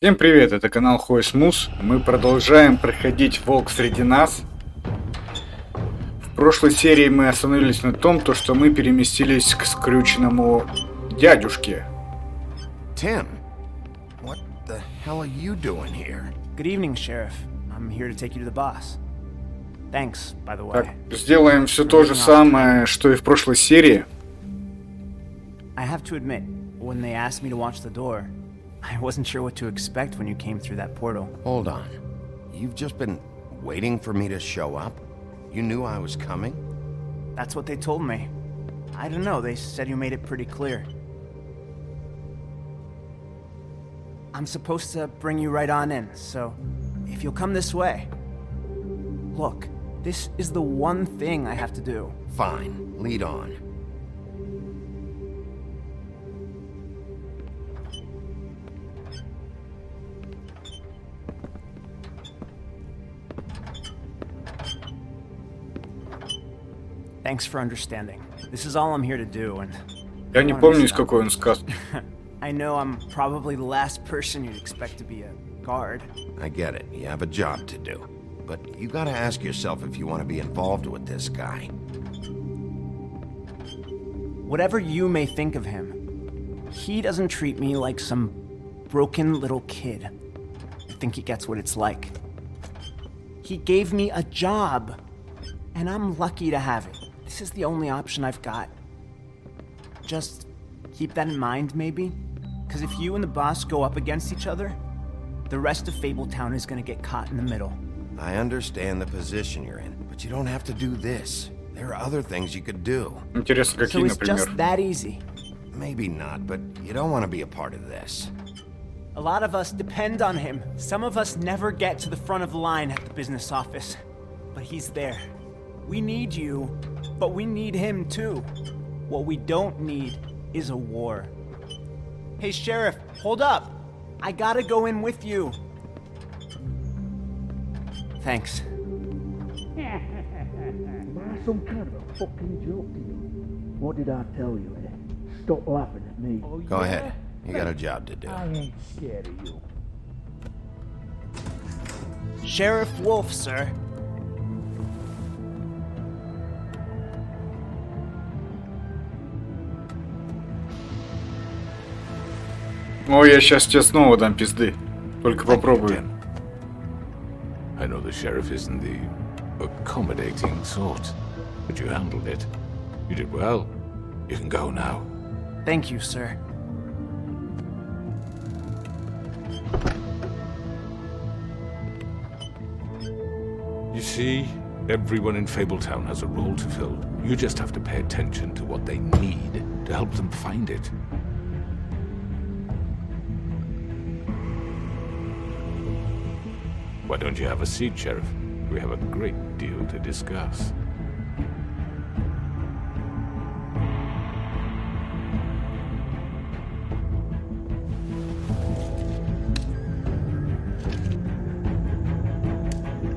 Всем привет, это канал Хой Смус. Мы продолжаем проходить «Волк среди нас». В прошлой серии мы остановились на том, что мы переместились к скрюченному дядюшке. Tim, what the hell are you doing here? Good evening, Sheriff. I'm here to take you to the boss. Thanks, by the Так, way. сделаем все то же самое, что и в прошлой серии. I have to admit, when they asked me to watch the door, I wasn't sure what to expect when you came through that portal. Hold on. You've just been waiting for me to show up? You knew I was coming? That's what they told me. I don't know, they said you made it pretty clear. I'm supposed to bring you right on in, so if you'll come this way. Look, this is the one thing I have to do. Fine. Lead on. Thanks for understanding. This is all I'm here to do, and Я не помню, из какой он сказки. I know I'm probably the last person you'd expect to be a guard. I get it. You have a job to do. But you gotta ask yourself if you want to be involved with this guy. Whatever you may think of him, he doesn't treat me like some broken little kid. I think he gets what it's like. He gave me a job, and I'm lucky to have it. This is the only option I've got. Just keep that in mind, maybe? Because if you and the boss go up against each other, the rest of Fabletown is gonna get caught in the middle. I understand the position you're in, but you don't have to do this. There are other things you could do. Интересно, So какие, it's например? just that easy. Maybe not, but you don't want to be a part of this. A lot of us depend on him. Some of us never get to the front of the line at the business office. But he's there. We need you, but we need him too. What we don't need is a war. Hey, Sheriff, hold up! I gotta go in with you. Thanks. Am I some kind of a fucking joke to you? What did I tell you, eh? Stop laughing at me. Go ahead. You got a job to do. I ain't scared of you. Sheriff Wolf, sir. Ой, я сейчас тебе снова дам пизды. Только попробую. I know the sheriff isn't the accommodating sort, but you handled it. You did well. You can go now. Thank you, sir. You see, everyone in Fabletown has a role to fill. You just have to pay attention to what they need to help them find it. Why don't you have a seat, Sheriff? We have a great deal to discuss.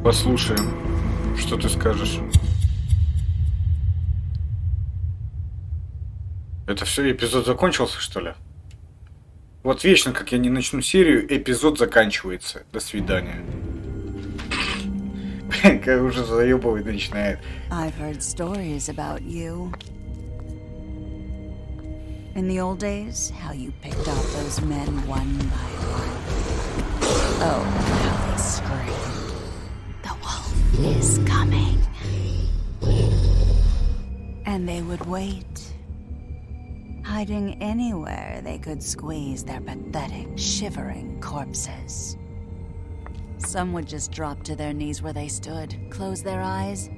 Послушаем, что ты скажешь. Это все, эпизод закончился, что ли? Вот вечно, как я не начну серию, эпизод заканчивается. До свидания. Как уже заебывать начинает. I've heard stories about you. In the old days, how you picked off those men one by one. Oh, how they screamed. The wolf is coming. And they would wait, hiding anywhere they could squeeze their pathetic, shivering corpses. Some would just drop to their knees where they stood, close their eyes,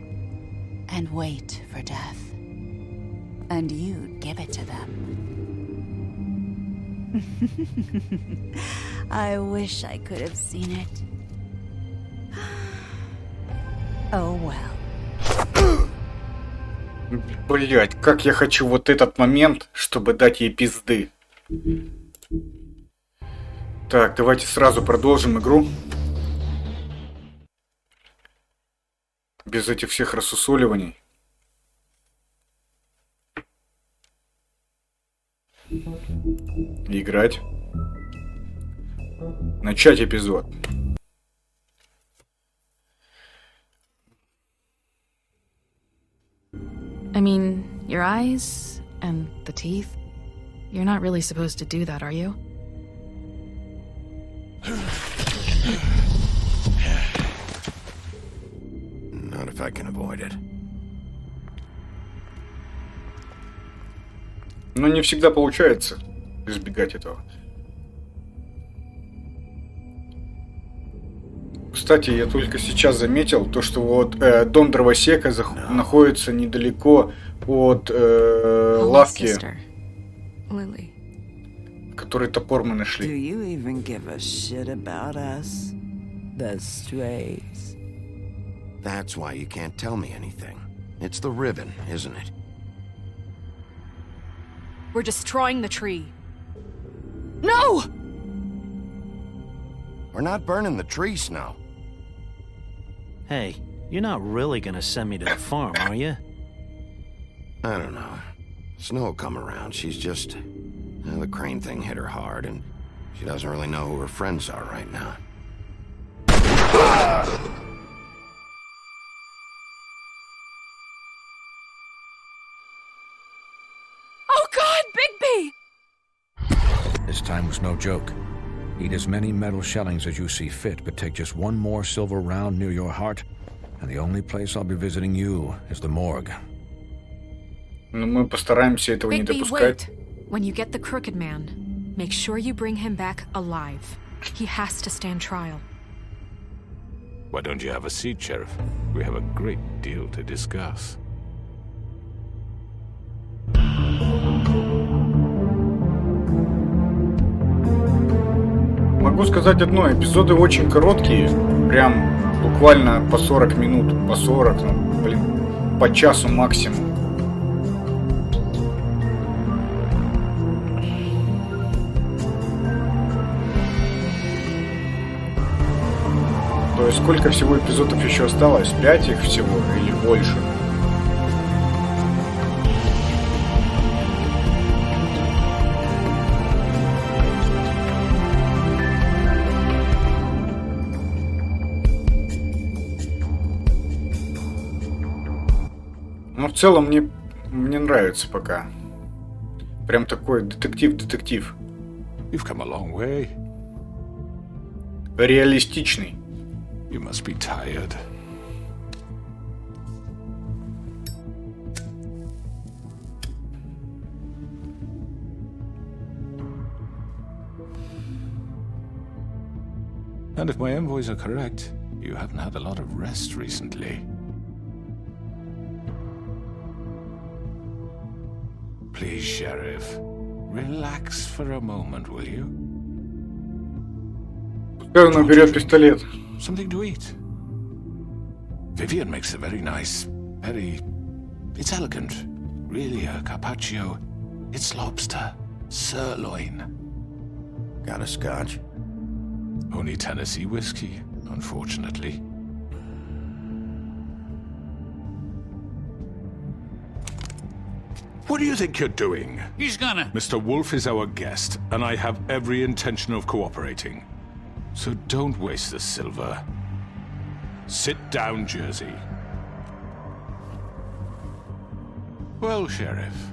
and wait for death. And you'd give it to them. I wish I could have seen it. Oh well. Блять, как я хочу вот этот момент, чтобы дать ей пизды. Так, давайте сразу продолжим игру. Без этих всех рассусоливаний. Играть. начать эпизод. I mean, your eyes and the teeth. You're not really supposed to do that, are you? Not if I can avoid it. Но не всегда получается избегать этого. Кстати, я только сейчас заметил то, что вот дом дровосека находится недалеко от лавки, в которой топор мы нашли. Do you even give a shit about us? The strays. That's why you can't tell me anything. It's the ribbon, isn't it? We're destroying the tree. No! We're not burning the tree, Snow. Hey, you're not really gonna send me to the farm, are you? I don't know. Snow will come around. She's just... the crane thing hit her hard, and she doesn't really know who her friends are right now. Oh God, Bigby! This time was no joke. Eat as many metal shellings as you see fit, but take just one more silver round near your heart, and the only place I'll be visiting you is the morgue. Но мы постараемся этого не Bigby, допускать. wait. When you get the crooked man, make sure you bring him back alive. He has to stand trial. Why don't you have a seat, Sheriff? We have a great deal to discuss. Могу сказать одно, эпизоды очень короткие, прям буквально по 40 минут, по 40, ну, блин, по часу максимум. То есть сколько всего эпизодов еще осталось? 5 их всего или больше? Но в целом мне нравится пока. Прям такой детектив. You've come a long way. Реалистичный. You must be tired. And if my envoys are correct, you haven't had a lot of rest recently. Please, Sheriff, relax for a moment, will you? Пускай он берет пистолет. Something to eat. Vivian makes a very nice, it's elegant. Really a carpaccio. It's lobster, sirloin. Got a scotch? Only Tennessee whiskey, unfortunately. What do you think you're doing? He's gonna... Mr. Wolf is our guest, and I have every intention of cooperating. So don't waste the silver. Sit down, Jersey. Well, Sheriff,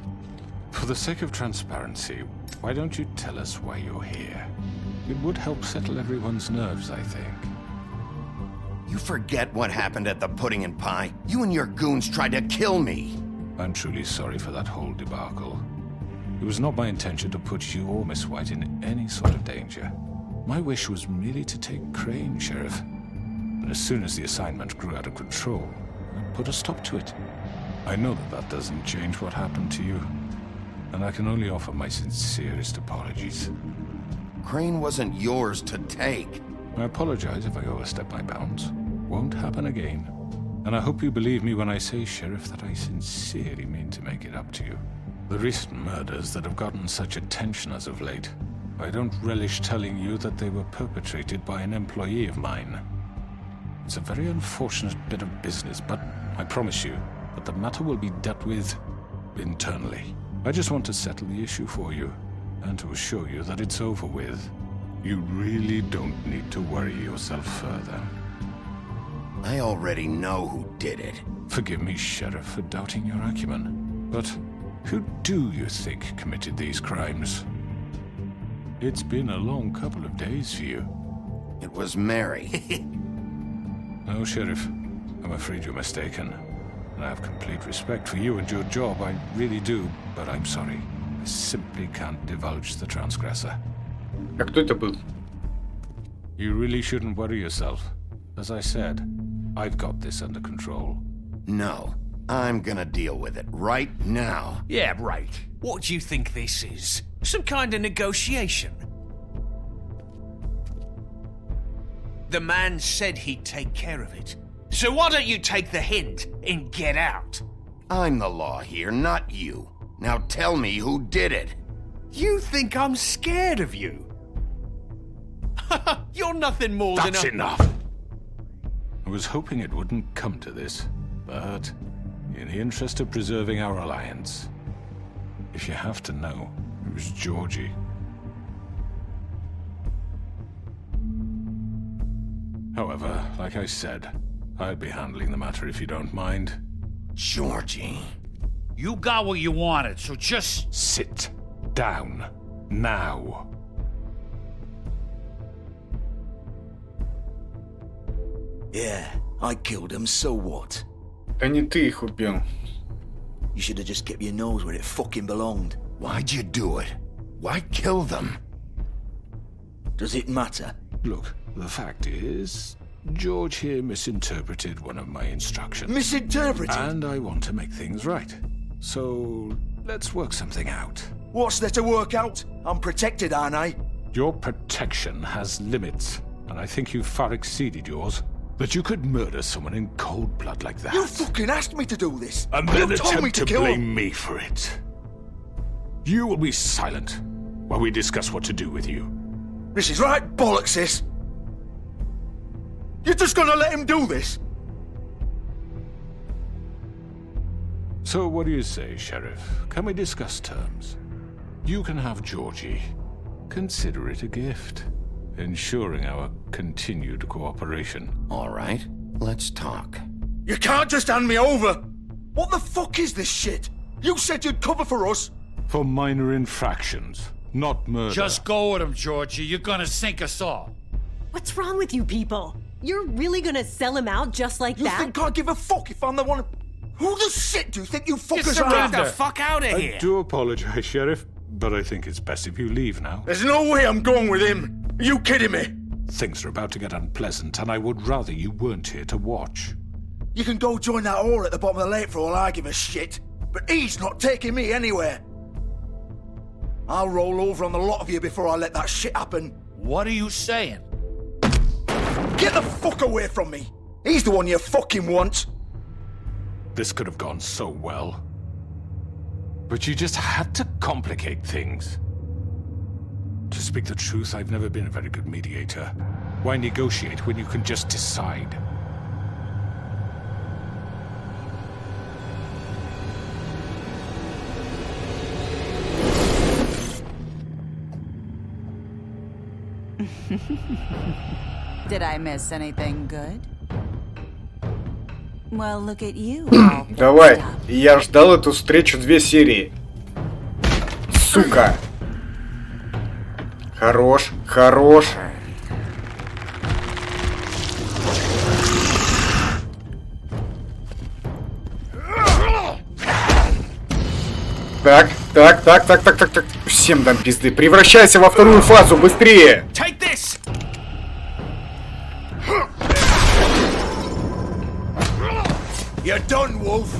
for the sake of transparency, why don't you tell us why you're here? It would help settle everyone's nerves, I think. You forget what happened at the Pudding and Pie? You and your goons tried to kill me! I'm truly sorry for that whole debacle. It was not my intention to put you or Miss White in any sort of danger. My wish was merely to take Crane, Sheriff. But as soon as the assignment grew out of control, I put a stop to it. I know that doesn't change what happened to you, and I can only offer my sincerest apologies. Crane wasn't yours to take. I apologize if I overstep my bounds. Won't happen again. And I hope you believe me when I say, Sheriff, that I sincerely mean to make it up to you. The recent murders that have gotten such attention as of late, I don't relish telling you that they were perpetrated by an employee of mine. It's a very unfortunate bit of business, but I promise you that the matter will be dealt with internally. I just want to settle the issue for you, and to assure you that it's over with. You really don't need to worry yourself further. I already know who did it. Forgive me, Sheriff, for doubting your acumen. But who do you think committed these crimes? It's been a long couple of days for you. It was Mary. No, Sheriff. I'm afraid you're mistaken. I have complete respect for you and your job, I really do, but I'm sorry. I simply can't divulge the transgressor. А кто это был? You really shouldn't worry yourself. As I said, I've got this under control. No, I'm gonna deal with it right now. Yeah, right. What do you think this is? Some kind of negotiation? The man said he'd take care of it. So why don't you take the hint and get out? I'm the law here, not you. Now tell me who did it. You think I'm scared of you? You're nothing more than That's a... enough! I was hoping it wouldn't come to this, but in the interest of preserving our alliance, if you have to know, it was Georgie. However, like I said, I'll be handling the matter if you don't mind. Georgie. You got what you wanted, so just... Sit down. Now. Yeah, I killed him, so what? Да не ты их убил. You should have just kept your nose where it fucking belonged. Why'd you do it? Why kill them? Does it matter? Look, the fact is, George here misinterpreted one of my instructions. Misinterpreted? And I want to make things right. So, let's work something out. What's there to work out? I'm protected, aren't I? Your protection has limits, and I think you've far exceeded yours. That you could murder someone in cold blood like that. You fucking asked me to do this! And then you told me attempt to kill blame him. me for it. You will be silent while we discuss what to do with you. This is right bollocks, this! You're just gonna let him do this? So what do you say, Sheriff? Can we discuss terms? You can have Georgie. Consider it a gift, ensuring our continued cooperation. All right, let's talk. You can't just hand me over! What the fuck is this shit? You said you'd cover for us! For minor infractions, not murder. Just go with him, Georgie. You're gonna sink us all. What's wrong with you people? You're really gonna sell him out just like You that? think I give a fuck if I'm the one... Who the shit do you think you fuckers Get are? the fuck out of I here! do apologize, Sheriff, but I think it's best if you leave now. There's no way I'm going with him! Are you kidding me? Things are about to get unpleasant, and I would rather you weren't here to watch. You can go join that whore at the bottom of the lake for all I give a shit, but he's not taking me anywhere. I'll roll over on the lot of you before I let that shit happen. What are you saying? Get the fuck away from me! He's the one you fucking want! This could have gone so well. But you just had to complicate things. To speak the truth, I've never been a very good mediator. Why negotiate when you can just decide? Did I miss anything good? Well, look at you. Давай. Я ждал эту встречу 2 серии. Сука. Хорош, хорош. Так. Всем дам пизды. Превращайся во вторую фазу, быстрее. Take this! You're done, Wolf!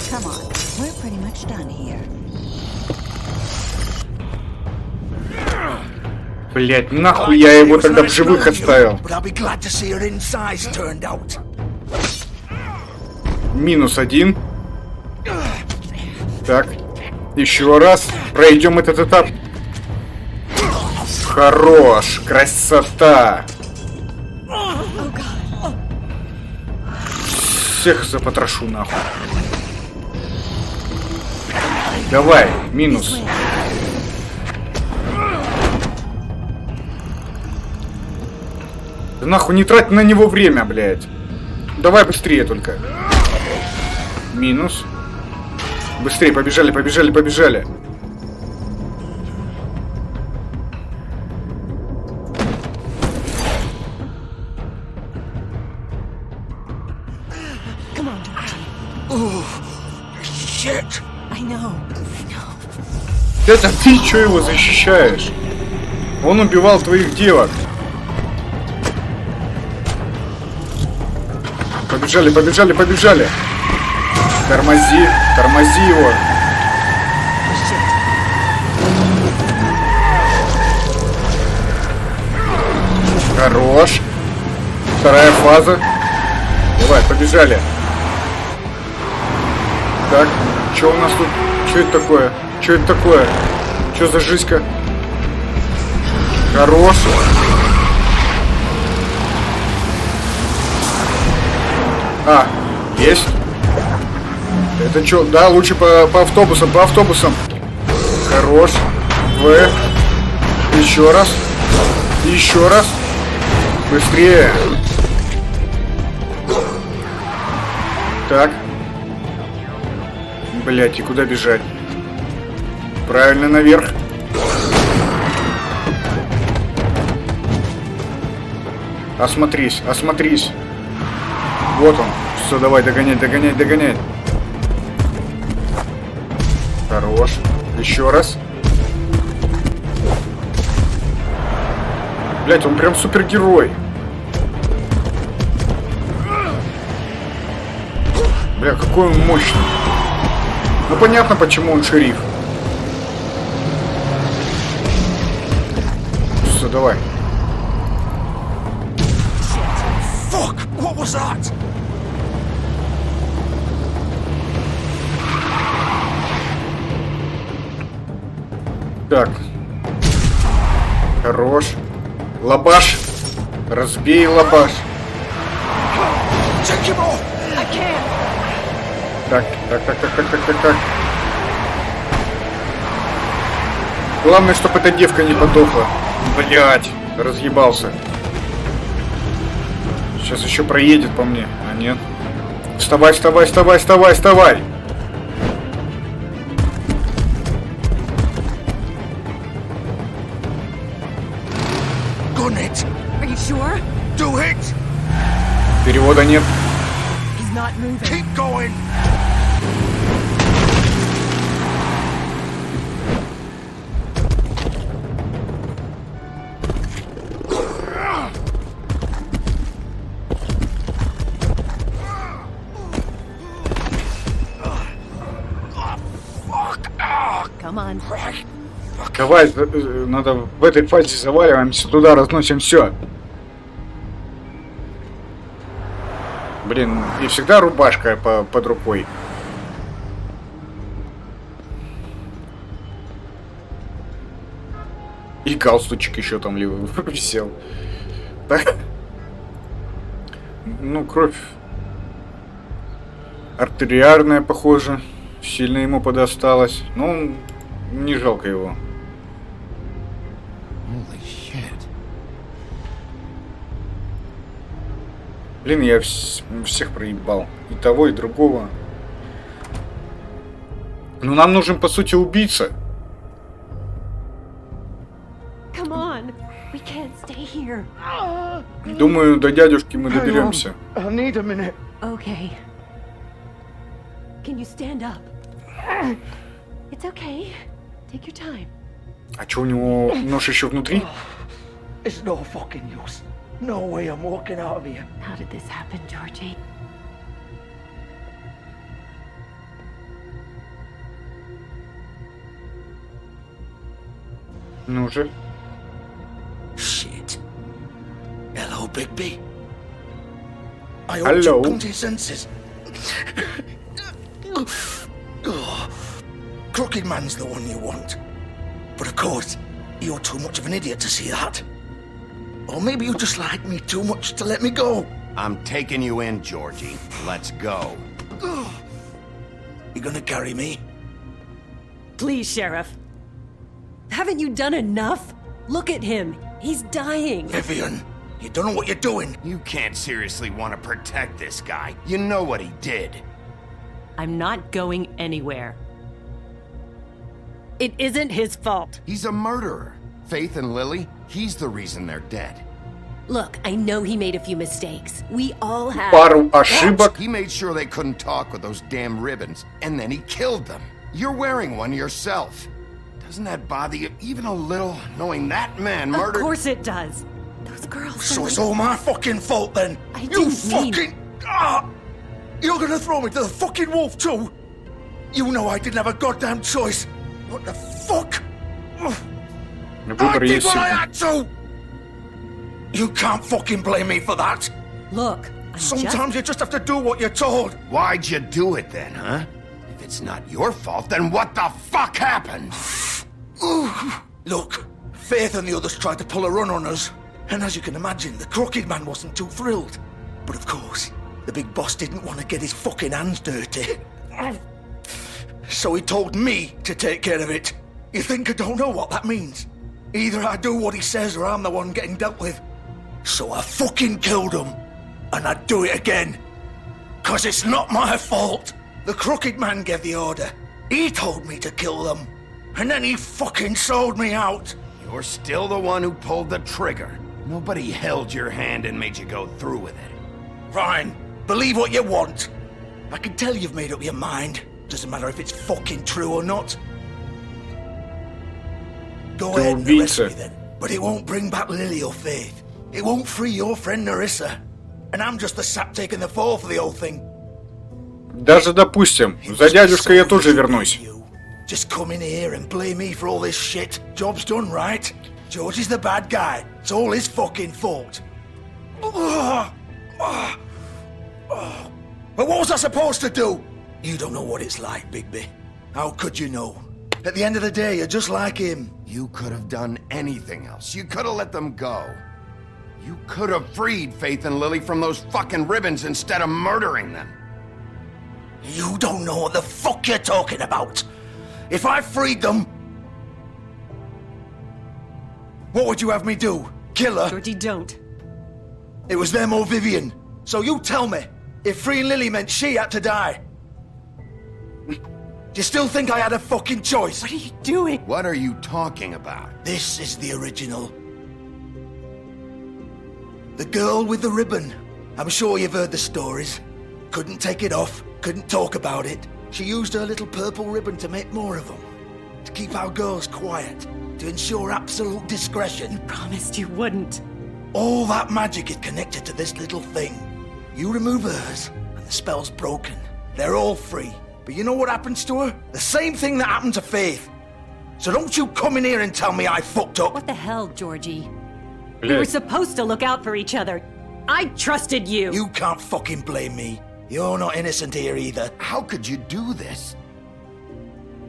Come on, we're pretty much done here. Блять, нахуй я его тогда в живых оставил. But I'll be glad to see her insides turned out. -1. Так, еще раз. Пройдем этот этап. Хорош, красота. Всех запотрошу нахуй. Давай, минус. Да нахуй, не трать на него время, блядь. Давай быстрее только. Минус. Быстрее, побежали, побежали, побежали. Это ты чё его защищаешь? Он убивал твоих девок. Побежали, побежали, побежали. Тормози, тормози его. Хорош. Вторая фаза. Давай, побежали. Так, что у нас тут? Что это такое? Что это такое? Что за жизнька? Хорош. А, есть. Это что? Да, лучше по автобусам, по автобусам. Хорош. В. Еще раз. Еще раз. Быстрее. Так. Блять, и куда бежать? Правильно, наверх. Осмотрись, осмотрись. Вот он. Все, давай, догонять, догонять, догонять. Хорош. Еще раз. Блять, он прям супергерой. Бля, какой он мощный. Ну понятно, почему он шериф. Все, давай. Fuck! What was that? Так. Хорош. Лабаш. Разбей лабаш. Так, так, так, так, так, так, так, так. Главное, чтобы эта девка не подохла. Блять, разъебался. Сейчас еще проедет по мне. А нет. Вставай, вставай, вставай, вставай, вставай. Gun it. Are you sure? Do it. Перевода нет. He's not moving. Keep going. Come on. Давай, надо в этой фазе заваливаемся туда, разносим все. Блин, и всегда рубашка под рукой. И галстучек еще там висел. Так. Ну, кровь артериарная, похоже. Сильно ему подосталось. Но не жалко его. Блин, я всех проебал. И того, и другого. Ну, нам нужен, по сути, убийца. Come on. We can't stay here. Думаю, до дядюшки мы доберемся. Okay. Can you stand up? It's okay. Take your time. А что, у него нож еще внутри? It's no fucking use. No way I'm walking out of here. How did this happen, Georgie? Ну же. Shit. Hello, Bigby. I hope you come to your senses. Crooked Man's the one you want. But of course, you're too much of an idiot to see that. Or maybe you just like me too much to let me go. I'm taking you in, Georgie. Let's go. You gonna carry me? Please, Sheriff. Haven't you done enough? Look at him. He's dying. Vivian, You don't know what you're doing. You can't seriously want to protect this guy. You know what he did. I'm not going anywhere. It isn't his fault. He's a murderer. Faith and Lily, he's the reason they're dead. Look, I know he made a few mistakes. We all have. Пару ошибок. He made sure they couldn't talk with those damn ribbons, and then he killed them. You're wearing one yourself. Doesn't that bother you even a little, knowing that man murdered... Of course it does. Those girls... So it's all my fucking fault then? You fucking... You're gonna throw me to the fucking wolf too? You know I didn't have a goddamn choice. What the fuck? I did what I had to! You can't fucking blame me for that. Look, sometimes you just have to do what you're told. Why'd you do it then, huh? If it's not your fault, then what the fuck happened? Look, Faith and the others tried to pull a run on us. And as you can imagine, the Crooked Man wasn't too thrilled. But of course, the big boss didn't want to get his fucking hands dirty. So he told me to take care of it. You think I don't know what that means? Either I do what he says or I'm the one getting dealt with. So I fucking killed him. And I'd do it again. 'Cause it's not my fault. The Crooked Man gave the order. He told me to kill them. And then he fucking sold me out. You're still the one who pulled the trigger. Nobody held your hand and made you go through with it. Fine. Believe what you want. I can tell you've made up your mind. Doesn't matter if it's fucking true or not. Go ahead and arrest me then. But it won't bring back Lily or Faith. It won't free your friend Narissa. And I'm just the sap taking the fall for the whole thing. Даже допустим, за дядюшкой я тоже вернусь. Just come in here and blame me for all this shit. Job's done, right? George is the bad guy. It's all his fucking fault. But what was I supposed to do? You don't know what it's like, Bigby. How could you know? At the end of the day, you're just like him. You could have done anything else. You could have let them go. You could have freed Faith and Lily from those fucking ribbons instead of murdering them. You don't know what the fuck you're talking about. If I freed them... What would you have me do? Kill her? Georgie, don't. It was them or Vivian. So you tell me, if freeing Lily meant she had to die. Do you still think I had a fucking choice? What are you doing? What are you talking about? This is the original. The girl with the ribbon. I'm sure you've heard the stories. Couldn't take it off, couldn't talk about it. She used her little purple ribbon to make more of them. To keep our girls quiet. To ensure absolute discretion. You promised you wouldn't. All that magic is connected to this little thing. You remove hers, and the spell's broken. They're all free. But you know what happens to her? The same thing that happened to Faith. So don't you come in here and tell me I fucked up. What the hell, Georgie? We were supposed to look out for each other. I trusted you. You can't fucking blame me. You're not innocent here either. How could you do this?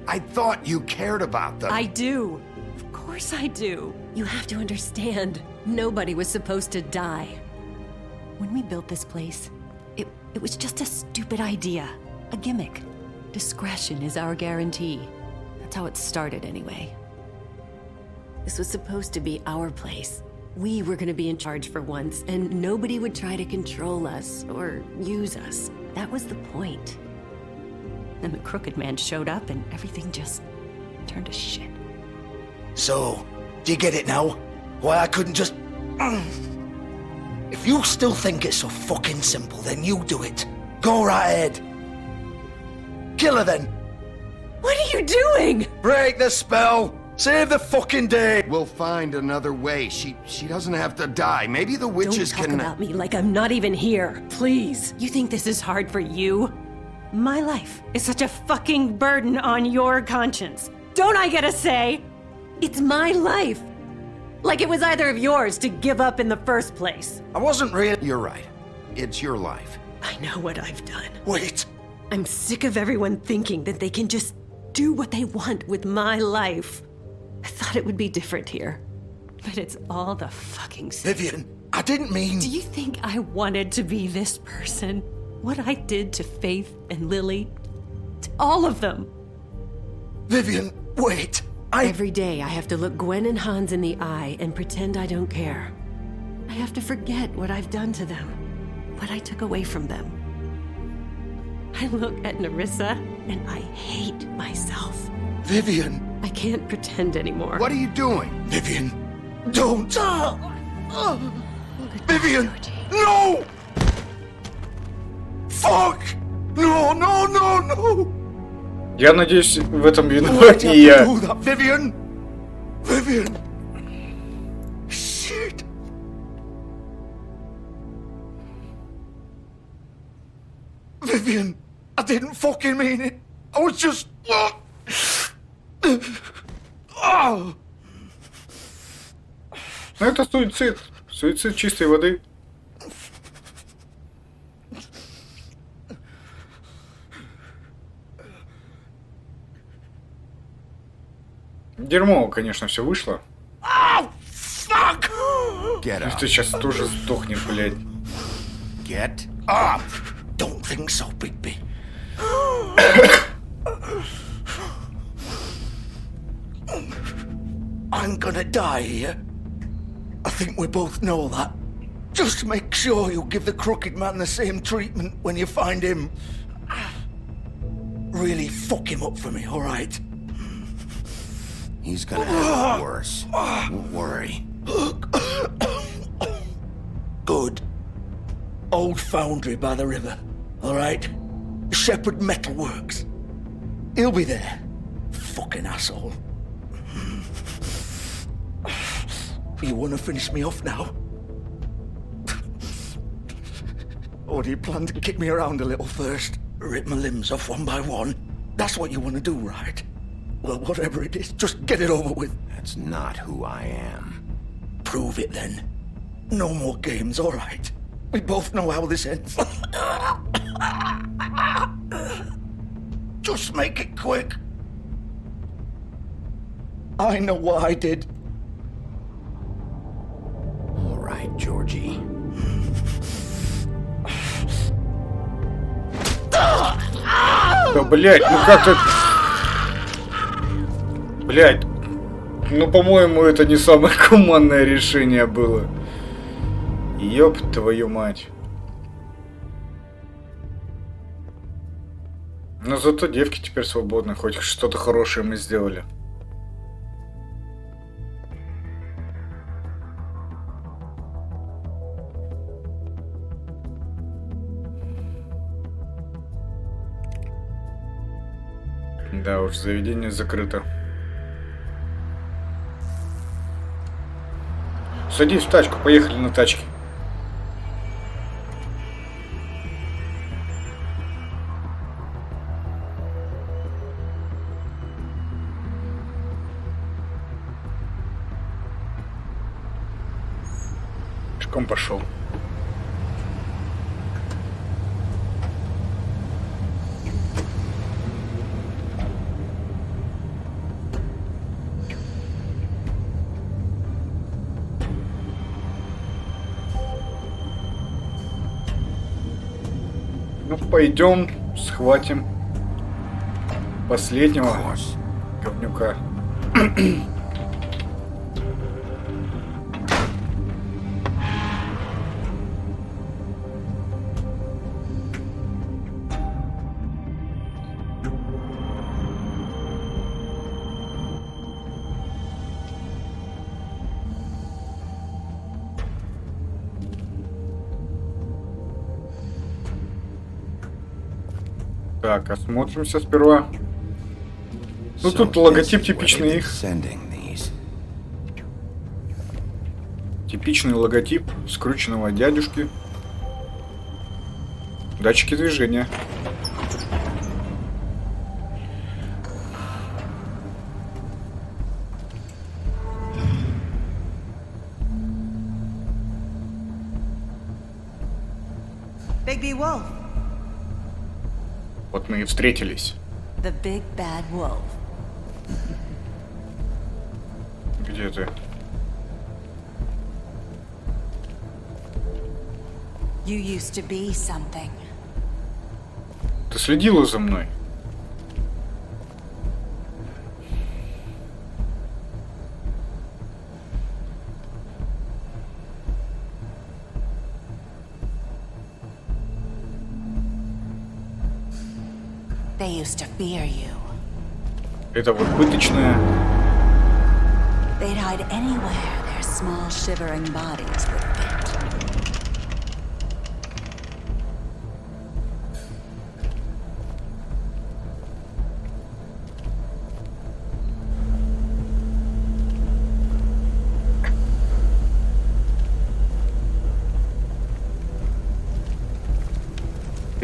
I thought you cared about them. I do. Of course I do. You have to understand. Nobody was supposed to die. When we built this place, it was just a stupid idea. A gimmick. Discretion is our guarantee. That's how it started anyway. This was supposed to be our place. We were gonna be in charge for once, and nobody would try to control us or use us. That was the point. Then the Crooked Man showed up and everything just turned to shit. So, do you get it now? Why I couldn't just... If you still think it's so fucking simple, then you do it. Go right ahead. Kill her then. What are you doing? Break the spell. Save the fucking day. We'll find another way. She doesn't have to die. Maybe the witches Don't talk can... about me like I'm not even here. Please. You think this is hard for you? My life is such a fucking burden on your conscience. Don't I get a say? It's my life. Like it was either of yours to give up in the first place. I wasn't really... You're right. It's your life. I know what I've done. Wait. I'm sick of everyone thinking that they can just do what they want with my life. I thought it would be different here. But it's all the fucking same. Vivian, I didn't mean... Do you think I wanted to be this person? What I did to Faith and Lily? To all of them? Vivian, wait. Every day I have to look Gwen and Hans in the eye and pretend I don't care. I I have to forget what I've done to them, what I took away from them. I look at Nerissa and I hate myself. Vivian! I can't pretend anymore. What are you doing? Vivian! Don't! Vivian! No! Fuck! No, no, no, no! Я надеюсь, в этом Why'd виноват you не have я. to do that, Vivian? Vivian! Shit! Vivian! I didn't fucking mean it! I was just... Oh. Ну это суицид. Суицид чистой воды. Дерьмово, конечно, все вышло. Fuck! Get И up. ты сейчас тоже сдохнешь, блядь. Get Up! Don't think so, Bigby. I'm gonna die here. I think we both know that. Just make sure you give the crooked man the same treatment when you find him. Really fuck him up for me, alright? He's gonna have it worse. Don't worry. Good. Old foundry by the river, alright? Shepherd Metalworks. He'll be there. Fucking asshole. You wanna finish me off now? Or do you plan to kick me around a little first? Rip my limbs off one by one? That's what you wanna do, right? Well, whatever it is, just get it over with. That's not who I am. Prove it then. No more games, alright? We both know how this ends. Just make it quick. I know what I did. All right, Georgie. Да, блядь, ну как ты... Блядь. Ну, по-моему, это не самое гуманное решение было. Ёб твою мать. Но зато девки теперь свободны. Хоть что-то хорошее мы сделали. Да уж, заведение закрыто. Садись в тачку, поехали на тачке. Пешком пошел. Ну, пойдем, схватим последнего говнюка. Так, осмотримся сперва. Ну тут логотип типичный их. Типичный логотип скрученного дядюшки. Датчики движения. Bigby Wolf. Вот мы и встретились. The big bad wolf. Где ты? You used to be something. Ты следила за мной? They used to fear you. Это вот пыточная. They'd hide anywhere their small shivering bodies would fit.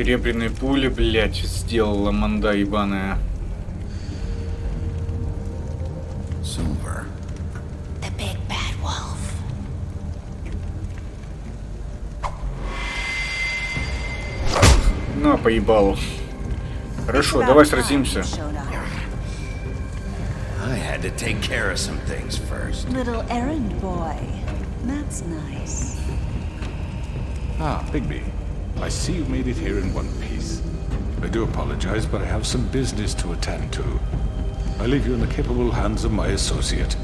Серебряные пули, блять, сделала манда ебаная. Silver. The big bad wolf. На, поебалу. Хорошо, давай сразимся. I had to take care of some things first. Little errand boy. That's nice. Ah, Bigby. I see you've made it here in one piece. I do apologize, but I have some business to attend to. I leave you in the capable hands of my associate.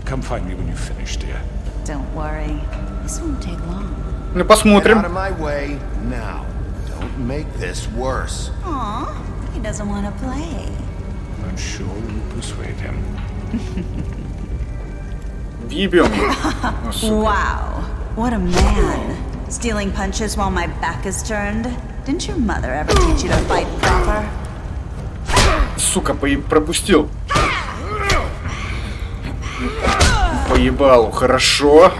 Come find me when you've finished, dear. Don't worry. This won't take long. Ну, Get посмотрим. out of my way now. Don't make this worse. Aw, he doesn't want to play. I'm sure you'll persuade him. Въебем. Ну, сука. Wow, what a man. Stealing punches while my back is turned? Didn't your mother ever teach you to fight proper? Сука, пропустил. Поебалу, хорошо.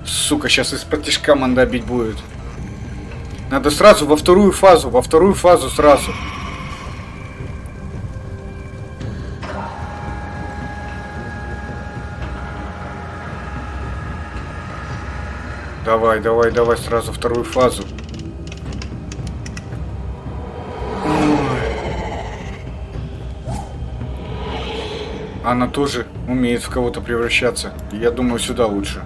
Сука, сейчас из-под тишка манда бить будет. Надо сразу во вторую фазу сразу. Давай, сразу вторую фазу. Она тоже умеет в кого-то превращаться. Я думаю, сюда лучше.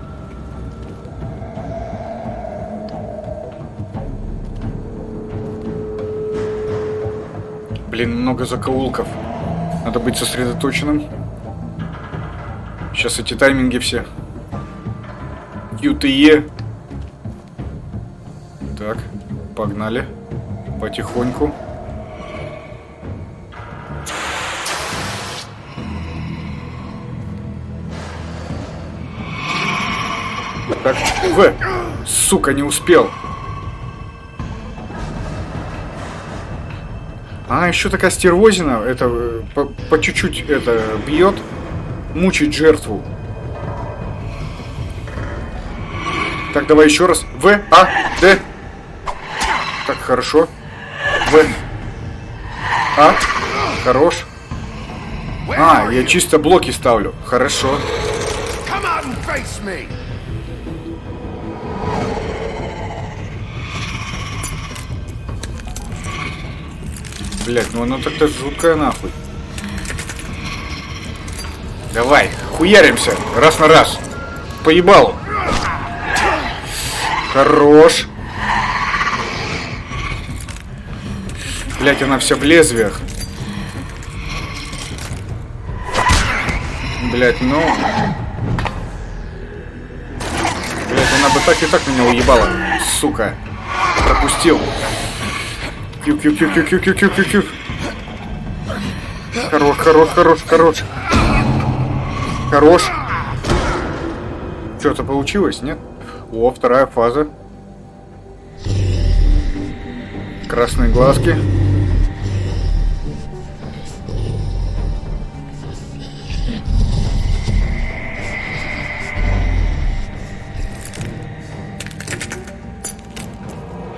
Блин, много закоулков. Надо быть сосредоточенным. Сейчас эти тайминги все. QTE. Так, погнали. Потихоньку. Так, сука, не успел. А, еще такая стервозина, это по чуть-чуть это бьет, мучает жертву. Так, давай еще раз. В, А, Д. Так, хорошо. В, А, хорош. А, я чисто блоки ставлю. Хорошо. Блять, ну она так-то жуткая нахуй. Давай, хуяримся. Раз на раз. Поебалу. Хорош. Блять, она вся в лезвиях. Блять, ну... Блять, она бы так и так меня уебала. Сука. Пропустил. Кью. Хорош. Что-то получилось, нет? О, вторая фаза. Красные глазки.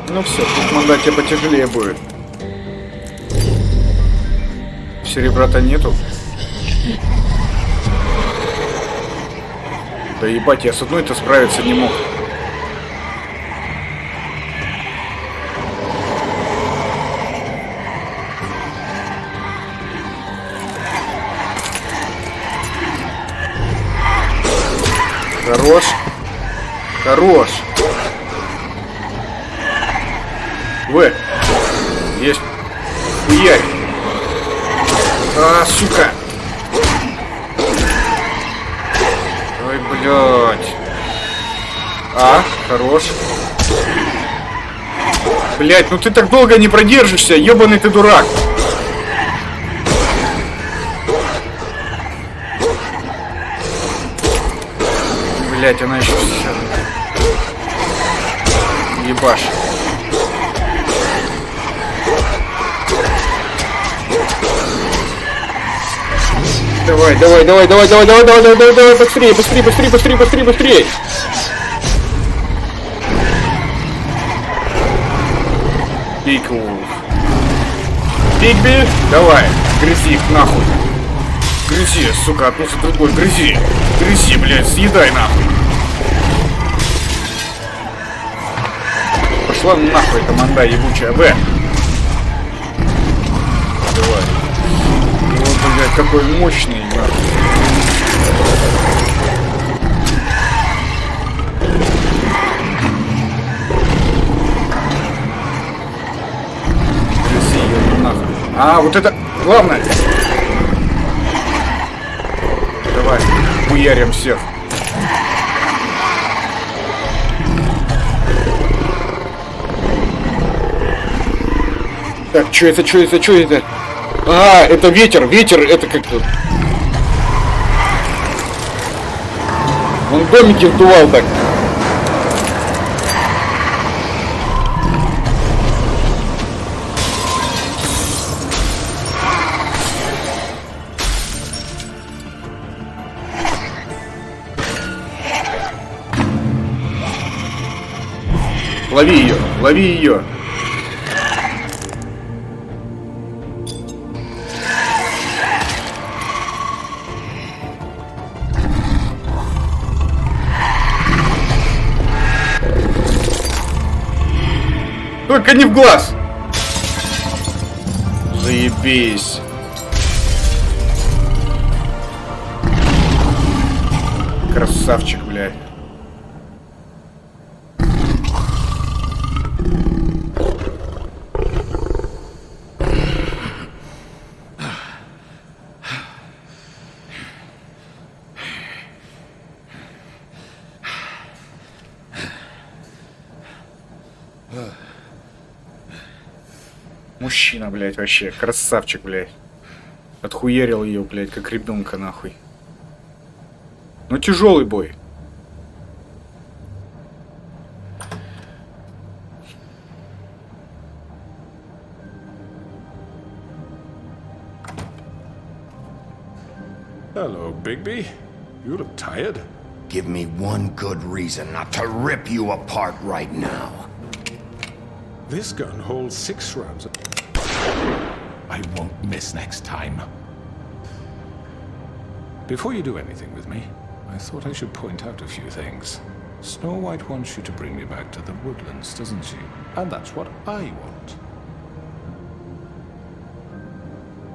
Ну все, тут мандать тебе потяжелее будет. Серебра-то нету. Да ебать, я с одной-то справиться не мог. Хорош. В. Есть. Хуярь. А, сука. Ой, блядь. А, хорош. Блять, ну ты так долго не продержишься, ёбаный ты дурак. Блять, она еще все. Ебаш. Давай, быстрее, быстрее. Бигби, давай, грызи их нахуй. Грызи, сука, одну за другой, грызи. Грызи, блядь, съедай нахуй. Пошла нахуй эта манда ебучая, Б. Давай. Вот, блядь, какой мощный, нахуй. А, вот это главное. Давай, хуярим всех. Так, что это? А, это ветер, это как-то... Он домики вдувал так. Лови ее. Только не в глаз. Заебись. Красавчик, блядь. Мужчина, блядь, вообще. Красавчик, блядь. Отхуярил ее, блядь, как ребенка, нахуй. Ну, тяжелый бой. Hello, Bigby. You look tired. Give me one good reason not to rip you apart right now. This gun holds 6 rounds. I won't miss next time. Before you do anything with me, I thought I should point out a few things. Snow White wants you to bring me back to the woodlands, doesn't she? And that's what I want.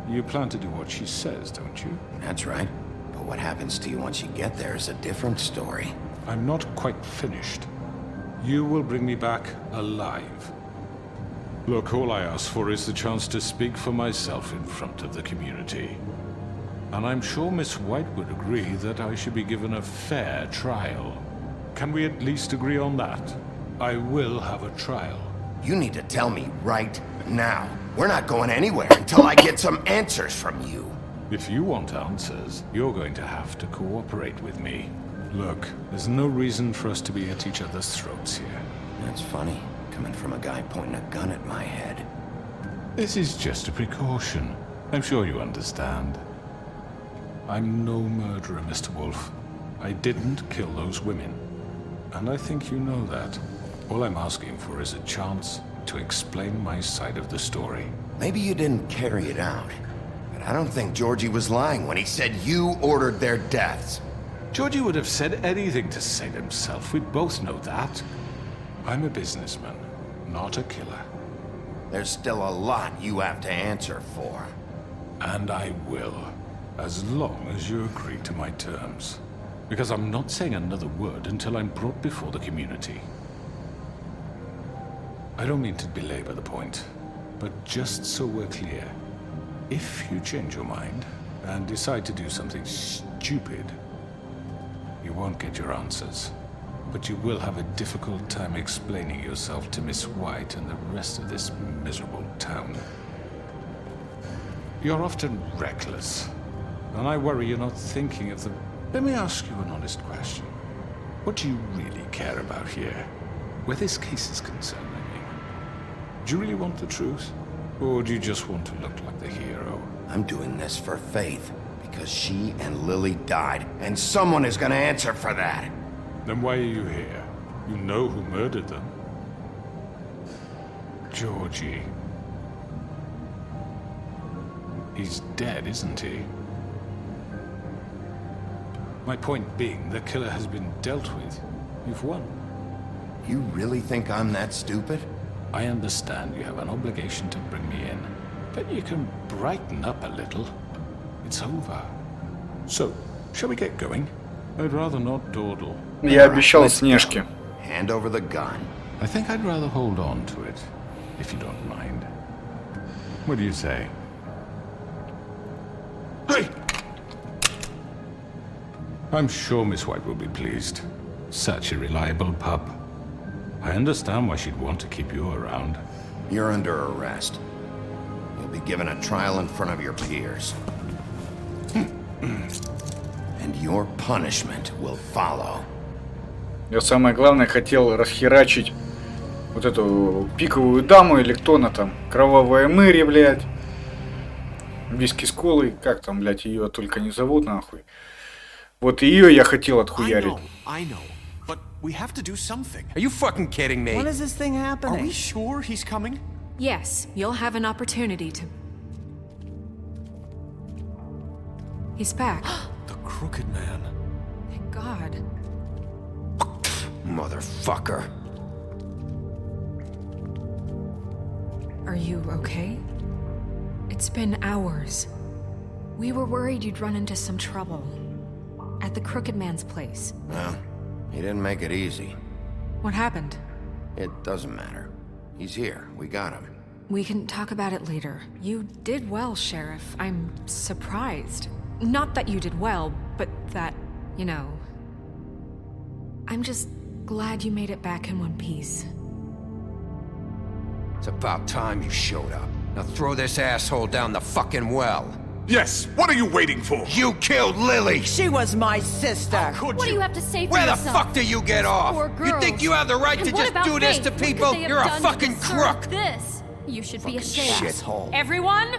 You plan to do what she says, don't you? That's right. But what happens to you once you get there is a different story. I'm not quite finished. You will bring me back alive. Look, all I ask for is the chance to speak for myself in front of the community. And I'm sure Miss White would agree that I should be given a fair trial. Can we at least agree on that? I will have a trial. You need to tell me right now. We're not going anywhere until I get some answers from you. If you want answers, you're going to have to cooperate with me. Look, there's no reason for us to be at each other's throats here. That's funny, coming from a guy pointing a gun at my head. This is just a precaution. I'm sure you understand. I'm no murderer, Mr. Wolf. I didn't kill those women. And I think you know that. All I'm asking for is a chance to explain my side of the story. Maybe you didn't carry it out. But I don't think Georgie was lying when he said you ordered their deaths. Georgie would have said anything to save himself. We both know that. I'm a businessman, not a killer. There's still a lot you have to answer for. And I will, as long as you agree to my terms. Because I'm not saying another word until I'm brought before the community. I don't mean to belabor the point, but just so we're clear, if you change your mind and decide to do something stupid, you won't get your answers. but you will have a difficult time explaining yourself to Miss White and the rest of this miserable town. You're often reckless, and I worry you're not thinking of the... Let me ask you an honest question. What do you really care about here? Where this case is concerned, I mean. Do you really want the truth? Or do you just want to look like the hero? I'm doing this for Faith, because she and Lily died, and someone is gonna answer for that. Then why are you here? You know who murdered them. Georgie. He's dead, isn't he? My point being, the killer has been dealt with. You've won. You really think I'm that stupid? I understand you have an obligation to bring me in, but you can brighten up a little. It's over. So, shall we get going? I'd rather not dawdle. Я обещал Снежке. Hand over the gun. I think I'd rather hold on to it, if you don't mind. What do you say? Hey! I'm sure Miss White will be pleased. Such a reliable pup. I understand why she'd want to keep you around. You're under arrest. You'll be given a trial in front of your peers. And your punishment will follow. Я самое главное хотел расхерачить вот эту пиковую даму или кто она там. Кровавая Мэри, блядь. Виски с колой. Как там, блядь, ее только не зовут, нахуй. Вот ее я хотел отхуярить. I know. But we have to do something. Are you fucking kidding me? When is this thing happening? Are we sure he's coming? Yes, you'll have an opportunity to... He's back. The Crooked Man. Thank God. Motherfucker. Are you okay? It's been hours. We were worried you'd run into some trouble. At the Crooked Man's place. Well, he didn't make it easy. What happened? It doesn't matter. He's here. We got him. We can talk about it later. You did well, Sheriff. I'm surprised. Not that you did well, but that, you know... I'm just glad you made it back in one piece. It's about time you showed up. Now throw this asshole down the fucking well. Yes, what are you waiting for? You killed Lily! She was my sister! How could What do you have to say for Where yourself? the fuck do you get off? Poor You girls. think you have the right And to what just about do this Faith? to What could people? they have You're a done to fucking deserve crook! This. You should be ashamed. Shithole. Everyone?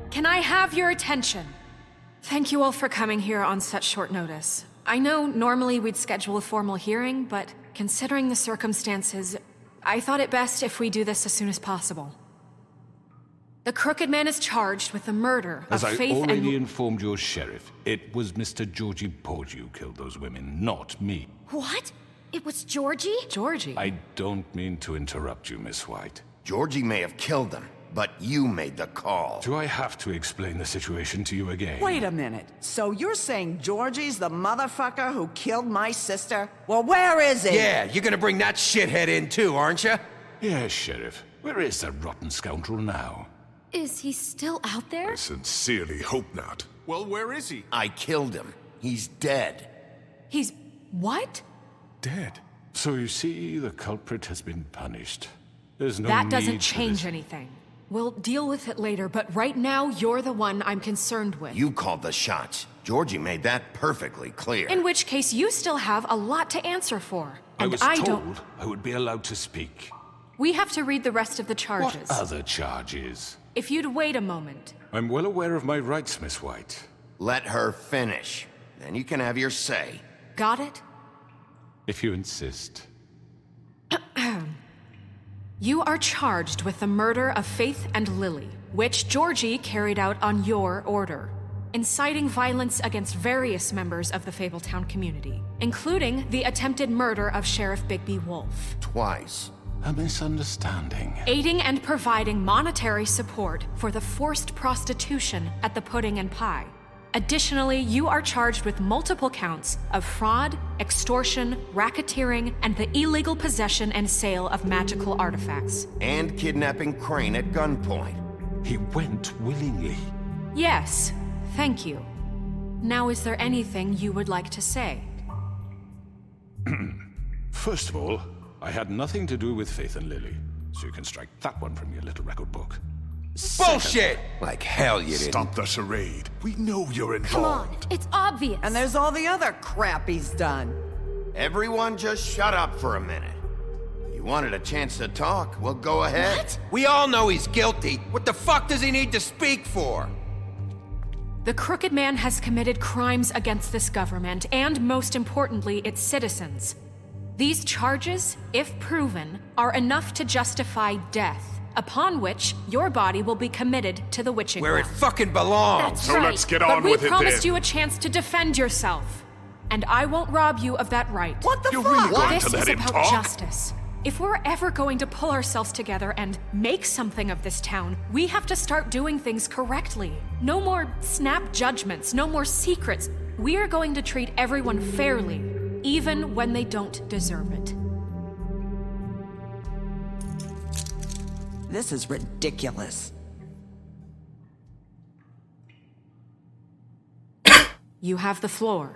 Can I have your attention? Thank you all for coming here on such short notice. I know normally we'd schedule a formal hearing, but considering the circumstances, I thought it best if we do this as soon as possible. The Crooked Man is charged with the murder As of I Faith already and... informed your sheriff, it was Mr. Georgie Porgy who killed those women, not me. What? It was Georgie? Georgie? I don't mean to interrupt you, Miss White. Georgie may have killed him, but you made the call. Do I have to explain the situation to you again? Wait a minute. So you're saying Georgie's the motherfucker who killed my sister? Well, where is he? Yeah, you're gonna bring that shithead in too, aren't you? Yes, Sheriff. Where is that rotten scoundrel now? Is he still out there? I sincerely hope not. Well, where is he? I killed him. He's dead. He's... what? Dead. So you see, the culprit has been punished. There's no That need doesn't for change this. anything. We'll deal with it later, but right now, you're the one I'm concerned with. You called the shots. Georgie made that perfectly clear. In which case, you still have a lot to answer for. I And was don't... told I would be allowed to speak. We have to read the rest of the charges. What other charges? If you'd wait a moment. I'm well aware of my rights, Miss White. Let her finish. Then you can have your say. Got it? If you insist. You are charged with the murder of Faith and Lily, which Georgie carried out on your order, inciting violence against various members of the Fabletown community, including the attempted murder of Sheriff Bigby Wolf. Twice. A misunderstanding. Aiding and providing monetary support for the forced prostitution at the Pudding and Pie. Additionally, you are charged with multiple counts of fraud, extortion, racketeering, and the illegal possession and sale of magical artifacts. And kidnapping Crane at gunpoint. He went willingly. Yes, thank you. Now, is there anything you would like to say? First of all, I had nothing to do with Faith and Lily, so you can strike that one from your little record book. Bullshit! Like hell you didn't. Stop the charade. We know you're Come on, involved. it's obvious. And there's all the other crap he's done. Everyone just shut up for a minute. You wanted a chance to talk, well, go ahead. What? We all know he's guilty. What the fuck does he need to speak for? The Crooked Man has committed crimes against this government, and most importantly, its citizens. These charges, if proven, are enough to justify death, upon which your body will be committed to the witching Where it well. fucking belongs. That's So right. let's get but on we with it promised then. you a chance to defend yourself. And I won't rob you of that right. What the You're fuck? really going This to let is him about talk? justice. If we're ever going to pull ourselves together and make something of this town, we have to start doing things correctly. No more snap judgments, no more secrets. We are going to treat everyone fairly, even when they don't deserve it. This is ridiculous. You have the floor.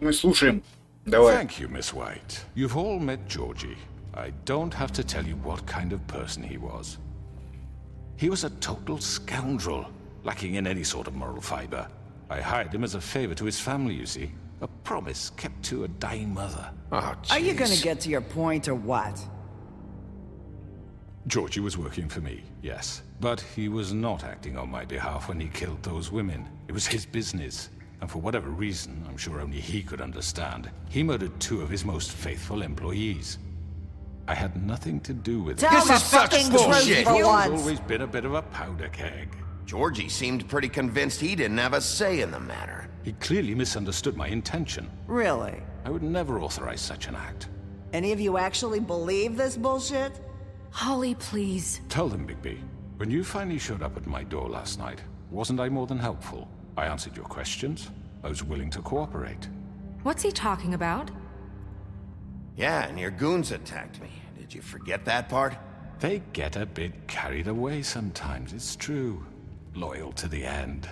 Мы слушаем. Давай. Thank you, Miss White. You've all met Georgie. I don't have to tell you what kind of person he was. He was a total scoundrel, lacking in any sort of moral fiber. I hired him as a favor to his family, you see. A promise kept to a dying mother. Oh, Are you gonna jeez. get to your point or what? Georgie was working for me, yes. But he was not acting on my behalf when he killed those women. It was his business. And for whatever reason, I'm sure only he could understand, he murdered 2 of his most faithful employees. I had nothing to do with it. Tell This the is such fucking bullshit. truth for He's once. always been a bit of a powder keg. Georgie seemed pretty convinced he didn't have a say in the matter. He clearly misunderstood my intention. Really? I would never authorize such an act. Any of you actually believe this bullshit? Holly, please. Tell them, Bigby, when you finally showed up at my door last night, wasn't I more than helpful? I answered your questions. I was willing to cooperate. What's he talking about? Yeah, and your goons attacked me. Did you forget that part? They get a bit carried away sometimes, it's true. Loyal to the end.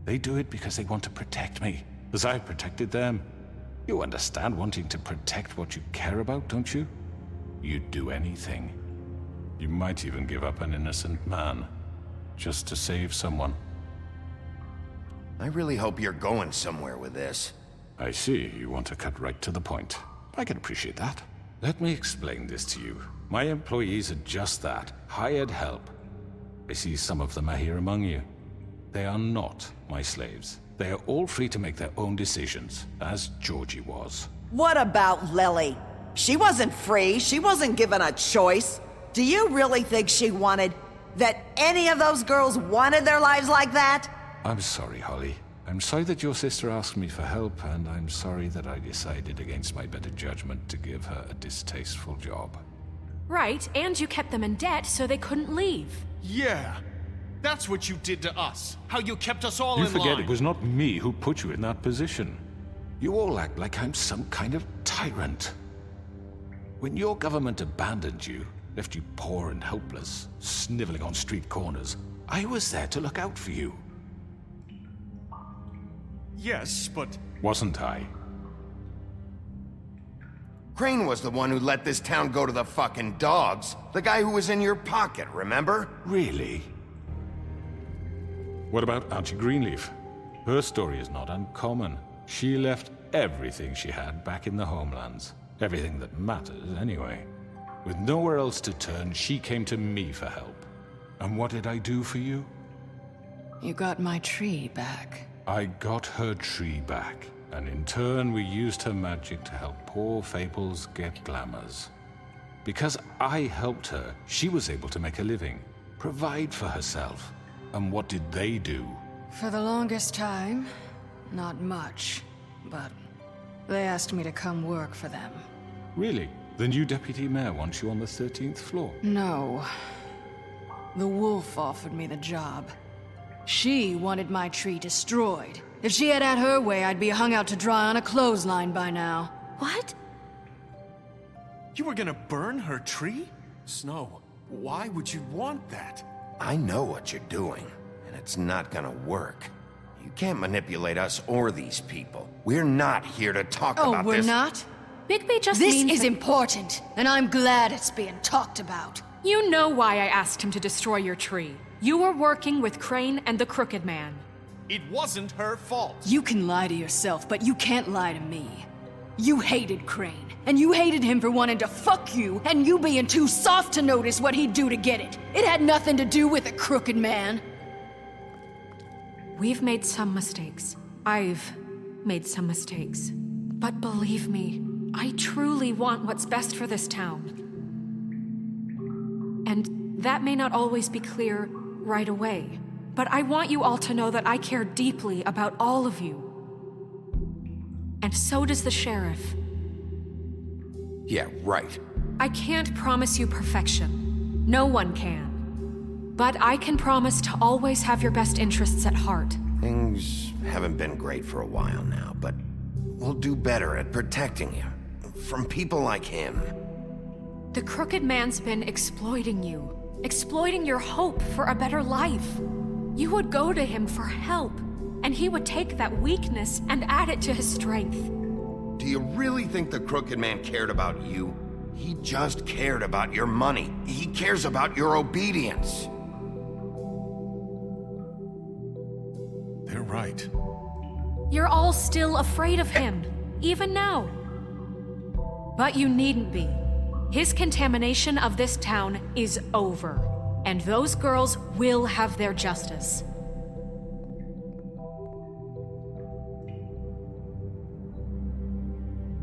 They do it because they want to protect me, as I protected them. You understand wanting to protect what you care about, don't you? You'd do anything. You might even give up an innocent man, just to save someone. I really hope you're going somewhere with this. I see, you want to cut right to the point. I can appreciate that. Let me explain this to you. My employees are just that, hired help. I see some of them are here among you. They are not my slaves. They are all free to make their own decisions, as Georgie was. What about Lily? She wasn't free. She wasn't given a choice. Do you really think she wanted... that any of those girls wanted their lives like that? I'm sorry, Holly. I'm sorry that your sister asked me for help, and I'm sorry that I decided against my better judgment to give her a distasteful job. Right, and you kept them in debt so they couldn't leave. Yeah. That's what you did to us. How you kept us all You in forget line. it was not me who put you in that position. You all act like I'm some kind of tyrant. When your government abandoned you, left you poor and helpless, sniveling on street corners, I was there to look out for you. Yes, but... Wasn't I? Crane was the one who let this town go to the fucking dogs. The guy who was in your pocket, remember? Really? What about Auntie Greenleaf? Her story is not uncommon. She left everything she had back in the homelands. Everything that matters, anyway. With nowhere else to turn, she came to me for help. And what did I do for you? You got my tree back. I got her tree back, and in turn we used her magic to help poor Fables get glamours. Because I helped her, she was able to make a living, provide for herself. And what did they do? For the longest time, not much, but they asked me to come work for them. Really? The new deputy mayor wants you on the 13th floor? No. The wolf offered me the job. She wanted my tree destroyed. If she had her way, I'd be hung out to dry on a clothesline by now. What? You were gonna burn her tree? Snow, why would you want that? I know what you're doing, and it's not gonna work. You can't manipulate us or these people. We're not here to talk about this. Oh, we're not? Bigby just This means is that- important, and I'm glad it's being talked about. You know why I asked him to destroy your tree. You were working with Crane and the Crooked Man. It wasn't her fault. You can lie to yourself, but you can't lie to me. You hated Crane, and you hated him for wanting to fuck you, and you being too soft to notice what he'd do to get it. It had nothing to do with the Crooked Man. We've made some mistakes. I've made some mistakes. But believe me, I truly want what's best for this town. And that may not always be clear right away. But I want you all to know that I care deeply about all of you. And so does the sheriff. Yeah, right. I can't promise you perfection. No one can. But I can promise to always have your best interests at heart. Things haven't been great for a while now, but we'll do better at protecting you. From people like him. The Crooked Man's been exploiting you. Exploiting your hope for a better life. You would go to him for help, and he would take that weakness and add it to his strength. Do you really think the Crooked Man cared about you? He just cared about your money. He cares about your obedience. They're right. You're all still afraid of him, even now. But you needn't be. His contamination of this town is over, and those girls will have their justice.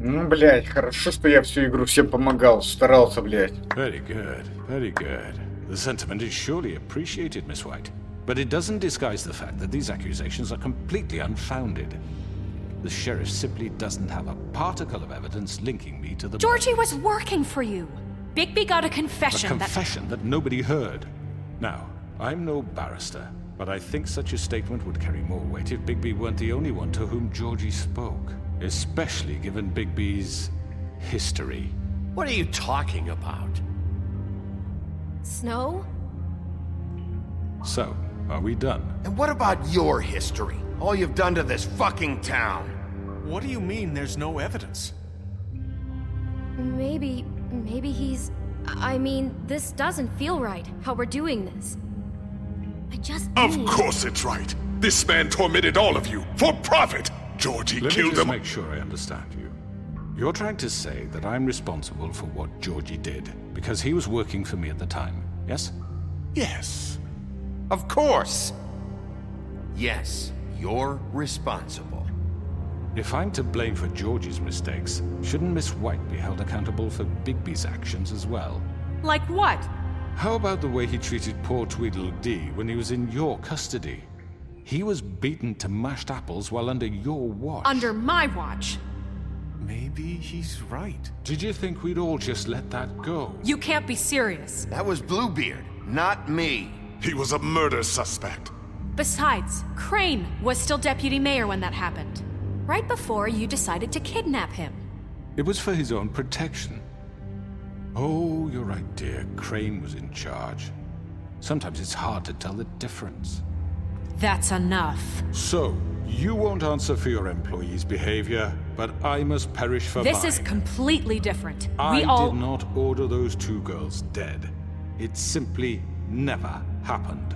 Ну, блядь, хорошо, что я всю игру всем помогал, старался, блядь. Very good, very good. The sentiment is surely appreciated, Miss White. But it doesn't disguise the fact that these accusations are completely unfounded. The sheriff simply doesn't have a particle of evidence linking me to the... Georgie was working for you. Bigby got a confession A confession that nobody heard. Now, I'm no barrister, but I think such a statement would carry more weight if Bigby weren't the only one to whom Georgie spoke. Especially given Bigby's history. What are you talking about? Snow? So, are we done? And what about your history? All you've done to this fucking town. What do you mean there's no evidence? Maybe he's... I mean, this doesn't feel right, how we're doing this. I just Of need... course it's right. This man tormented all of you for profit. Georgie Let me killed just them. make sure I understand you. You're trying to say that I'm responsible for what Georgie did because he was working for me at the time, yes? Yes. Of course. Yes, you're responsible. If I'm to blame for Georgie's mistakes, shouldn't Miss White be held accountable for Bigby's actions as well? Like what? How about the way he treated poor Tweedledee when he was in your custody? He was beaten to mashed apples while under your watch. Under my watch. Maybe he's right. Did you think we'd all just let that go? You can't be serious. That was Bluebeard, not me. He was a murder suspect. Besides, Crane was still deputy mayor when that happened. Right before you decided to kidnap him. It was for his own protection. Oh, you're right, dear. Crane was in charge. Sometimes it's hard to tell the difference. That's enough. So, you won't answer for your employees' behavior, but I must perish for This mine. is completely different. I We all... did not order those two girls dead. It simply never happened.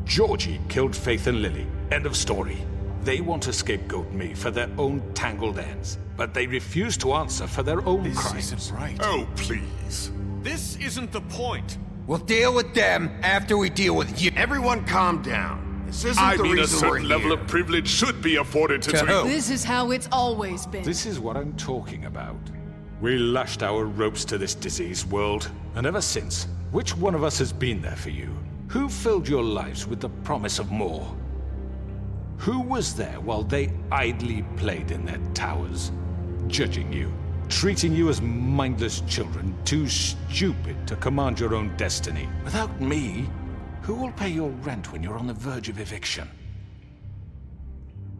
Georgie killed Faith and Lily. End of story. They want to scapegoat me for their own tangled ends, but they refuse to answer for their own crimes. This isn't right. Oh, please. This isn't the point. We'll deal with them after we deal with you. Everyone calm down. This isn't I the mean, a reason we're certain level here. of privilege should be afforded to who? This is how it's always been. This is what I'm talking about. We lashed our ropes to this diseased world, and ever since, which one of us has been there for you? Who filled your lives with the promise of more? Who was there while they idly played in their towers, judging you, treating you as mindless children, too stupid to command your own destiny? Without me, who will pay your rent when you're on the verge of eviction?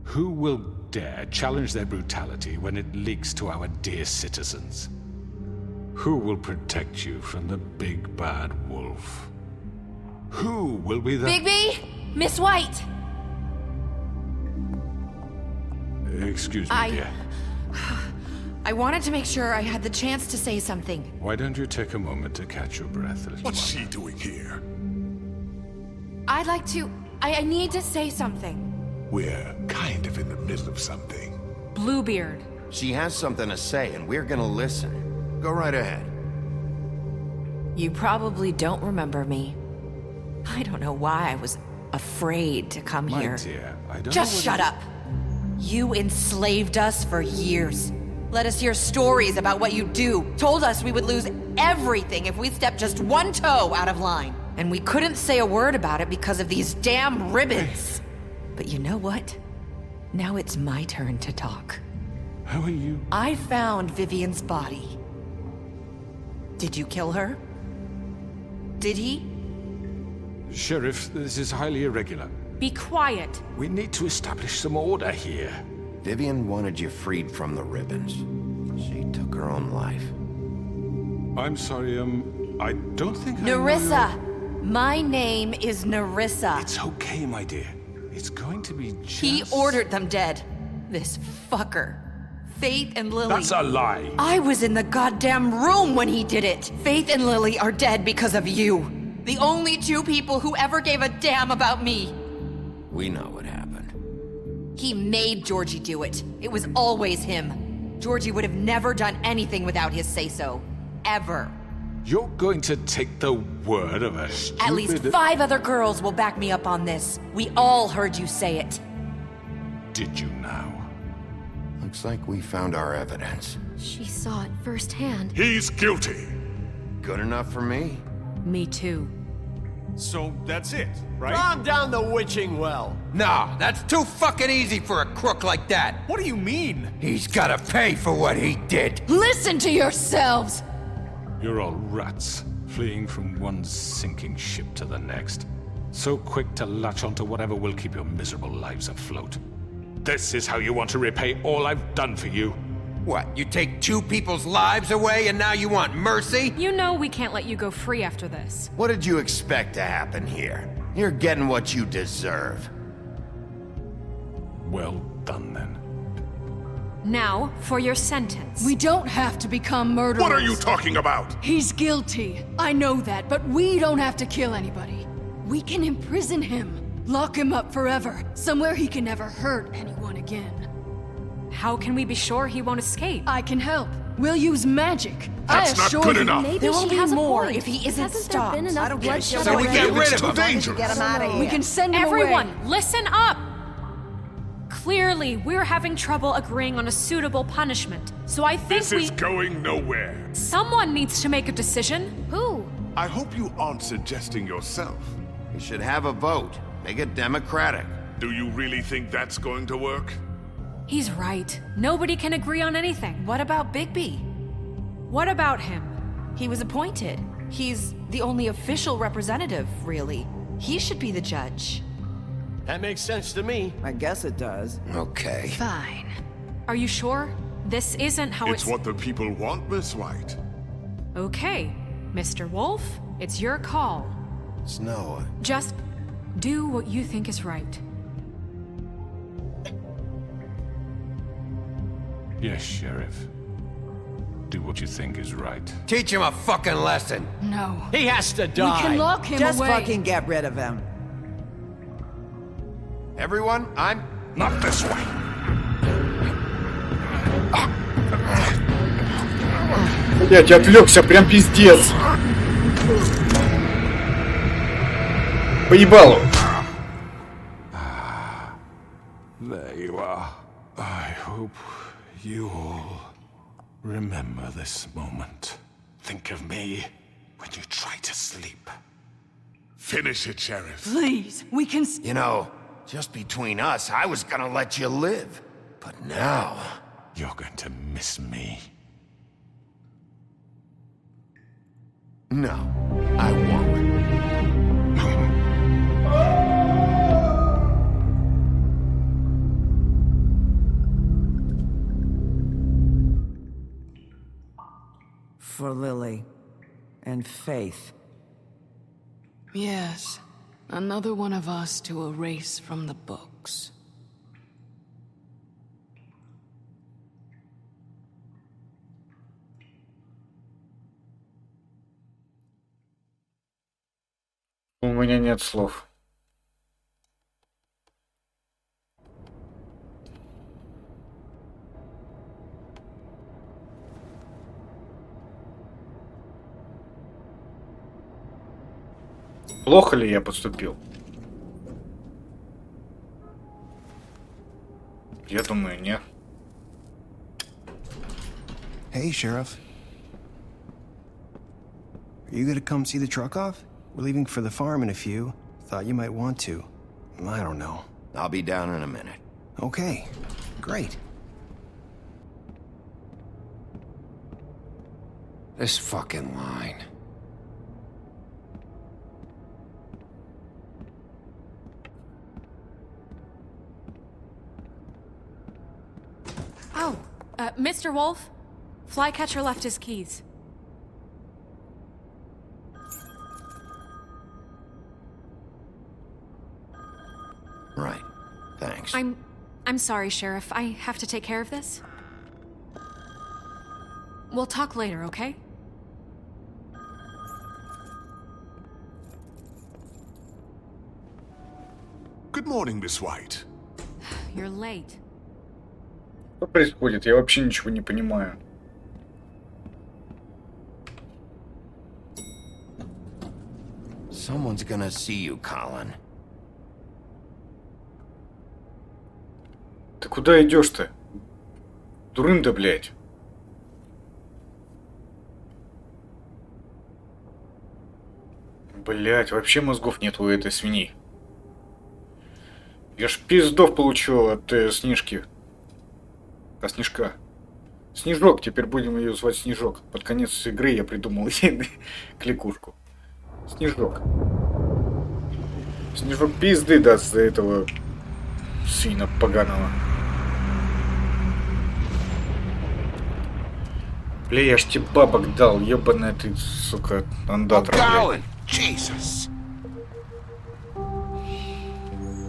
Who will dare challenge their brutality when it leaks to our dear citizens? Who will protect you from the big bad wolf? Who will be the... Bigby! Miss White! Excuse me, dear. I wanted to make sure I had the chance to say something. Why don't you take a moment to catch your breath, little What's one? she doing here? I'd like to... I need to say something. We're kind of in the middle of something. Bluebeard. She has something to say, and we're gonna listen. Go right ahead. You probably don't remember me. I don't know why I was afraid to come My here. dear, I don't Just know shut up. You enslaved us for years. Let us hear stories about what you do. Told us we would lose everything if we stepped just one toe out of line. And we couldn't say a word about it because of these damn ribbons. But you know what? Now it's my turn to talk. How are you? I found Vivian's body. Did you kill her? Did he? Sheriff, this is highly irregular. Be quiet. We need to establish some order here. Vivian wanted you freed from the ribbons. She took her own life. I'm sorry, I don't think I know Nerissa! My name is Nerissa. It's okay, my dear. It's going to be just... He ordered them dead. This fucker. Faith and Lily. That's a lie. I was in the goddamn room when he did it. Faith and Lily are dead because of you. The only two people who ever gave a damn about me. We know what happened. He made Georgie do it. It was always him. Georgie would have never done anything without his say-so. Ever. You're going to take the word of a stupid... At least 5 other girls will back me up on this. We all heard you say it. Did you now? Looks like we found our evidence. She saw it firsthand. He's guilty. Good enough for me. Me too. So that's it, right? Calm down the witching well. Nah, that's too fucking easy for a crook like that. What do you mean? He's gotta pay for what he did. Listen to yourselves! You're all rats, fleeing from one sinking ship to the next. So quick to latch onto whatever will keep your miserable lives afloat. This is how you want to repay all I've done for you? What, you take 2 people's lives away and now you want mercy? You know we can't let you go free after this. What did you expect to happen here? You're getting what you deserve. Well done, then. Now, for your sentence. We don't have to become murderers. What are you talking about? He's guilty. I know that, but we don't have to kill anybody. We can imprison him. Lock him up forever. Somewhere he can never hurt anyone again. How can we be sure he won't escape? I can help. We'll use magic. That's not good enough. There will be more point. if he isn't Hasn't stopped. there been enough I don't get bloodshed it. So we get rid of him. Dangerous. Get him out of here. We can send him Everyone, away. listen up! Clearly, we're having trouble agreeing on a suitable punishment. So I think This is going nowhere. someone needs to make a decision. Who? I hope you aren't suggesting yourself. We should have a vote. Make it democratic. Do you really think that's going to work? He's right. Nobody can agree on anything. What about Bigby? What about him? He was appointed. He's the only official representative, really. He should be the judge. That makes sense to me. I guess it does. Okay. Fine. Are you sure? This isn't how It's what the people want, Miss White. Okay, Mr. Wolf, it's your call. Snow. Just do what you think is right. Yes, Sheriff. Do what you think is right. Teach him a fucking lesson. No. He has to We die. can lock him Just away. fucking get rid of him. Everyone, I'm... Not this way. Блять, отвлекся, прям пиздец. Поебалу. There you are. I hope you all remember this moment. Think of me when you try to sleep. Finish it, Sheriff. Please, we can... You know, just between us, I was gonna let you live. But now... You're going to miss me. No, I won't. For Lily. And Faith. Yes. Another one of us to erase from the books. У меня нет слов. Плохо ли я поступил? Я думаю, нет. Hey, Sheriff. Are you gonna come see the truck off? We're leaving for the farm in a few. Thought you might want to. I don't know. I'll be down in a minute. Okay, great. This fucking line. Oh, Mr. Wolf? Flycatcher left his keys. Right. Thanks. I'm sorry, Sheriff. I have to take care of this. We'll talk later, okay? Good morning, Miss White. You're late. Что происходит? Я вообще ничего не понимаю. Someone's gonna see you, Colin. Ты куда идешь-то? Дурында, блядь. Блядь, вообще мозгов нет у этой свиньи. Я ж пиздов получил от Снежки. А Снежка. Снежок, теперь будем ее звать Снежок. Под конец игры я придумал ей кликушку. Снежок. Снежок пизды даст за этого свина поганого. Бля, я ж тебе бабок дал, ебаная ты, сука, андатра. Jesus.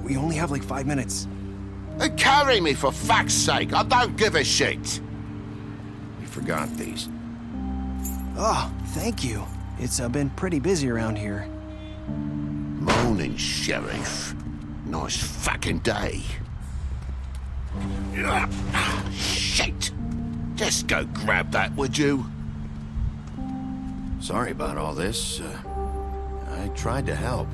We only have like 5 minutes. Carry me for fuck's sake. I don't give a shit. You forgot these. Oh, thank you. It's been pretty busy around here. Morning, Sheriff. Nice fucking day. Shit. Just go grab that, would you? Sorry about all this. I tried to help.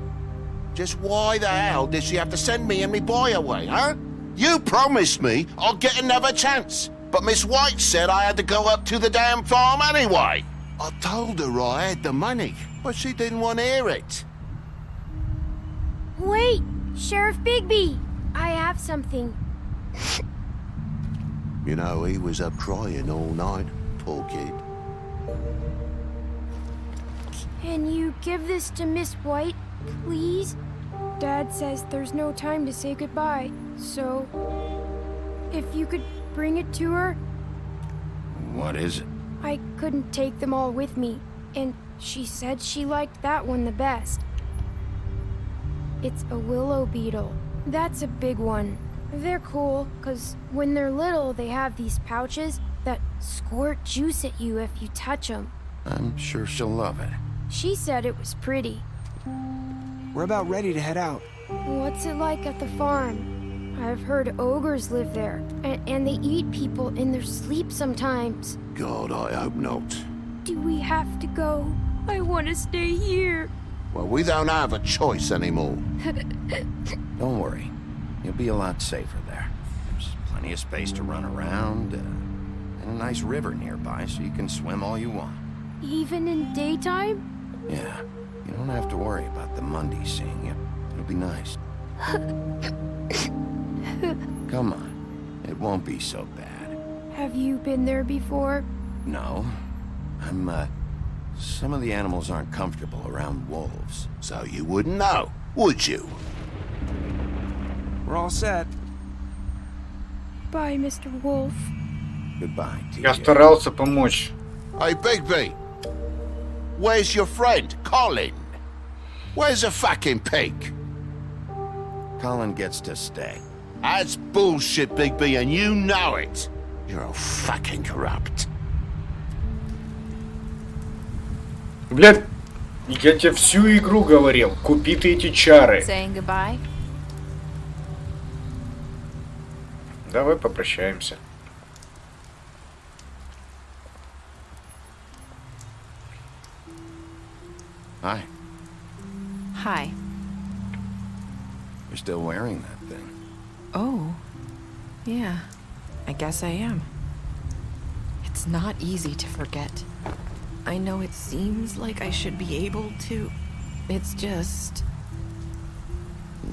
Just why the hell did she have to send me and me boy away, huh? You promised me I'll get another chance, but Miss White said I had to go up to the damn farm anyway. I told her I had the money, but she didn't want to hear it. Wait, Sheriff Bigby, I have something. You know, he was up crying all night, poor kid. Can you give this to Miss White, please? Dad says there's no time to say goodbye, so if you could bring it to her. What is it? I couldn't take them all with me, and she said she liked that one the best. It's a willow beetle. That's a big one. They're cool, because when they're little, they have these pouches that squirt juice at you if you touch them. I'm sure she'll love it. She said it was pretty. We're about ready to head out. What's it like at the farm? I've heard ogres live there, and they eat people in their sleep sometimes. God, I hope not. Do we have to go? I want to stay here. Well, we don't have a choice anymore. Don't worry. You'll be a lot safer there. There's plenty of space to run around, and a nice river nearby so you can swim all you want. Even in daytime? Yeah, you don't have to worry about the Monday seeing you. It'll be nice. Come on, it won't be so bad. Have you been there before? No, some of the animals aren't comfortable around wolves, so you wouldn't know, would you? We're all set. Bye, Mr. Wolf. Goodbye, Я старался помочь. Hey, Bigby! Where's your friend, Colin? Where's the fucking pig? Colin gets to stay. That's bullshit, Bigby, and you know it. You're all fucking corrupt. Блядь, Я тебе всю игру говорил, купи ты эти чары. Saying goodbye? Давай попрощаемся. Hi. Hi. You're still wearing that thing. Oh. Yeah. I guess I am. It's not easy to forget. I know it seems like I should be able to. It's just...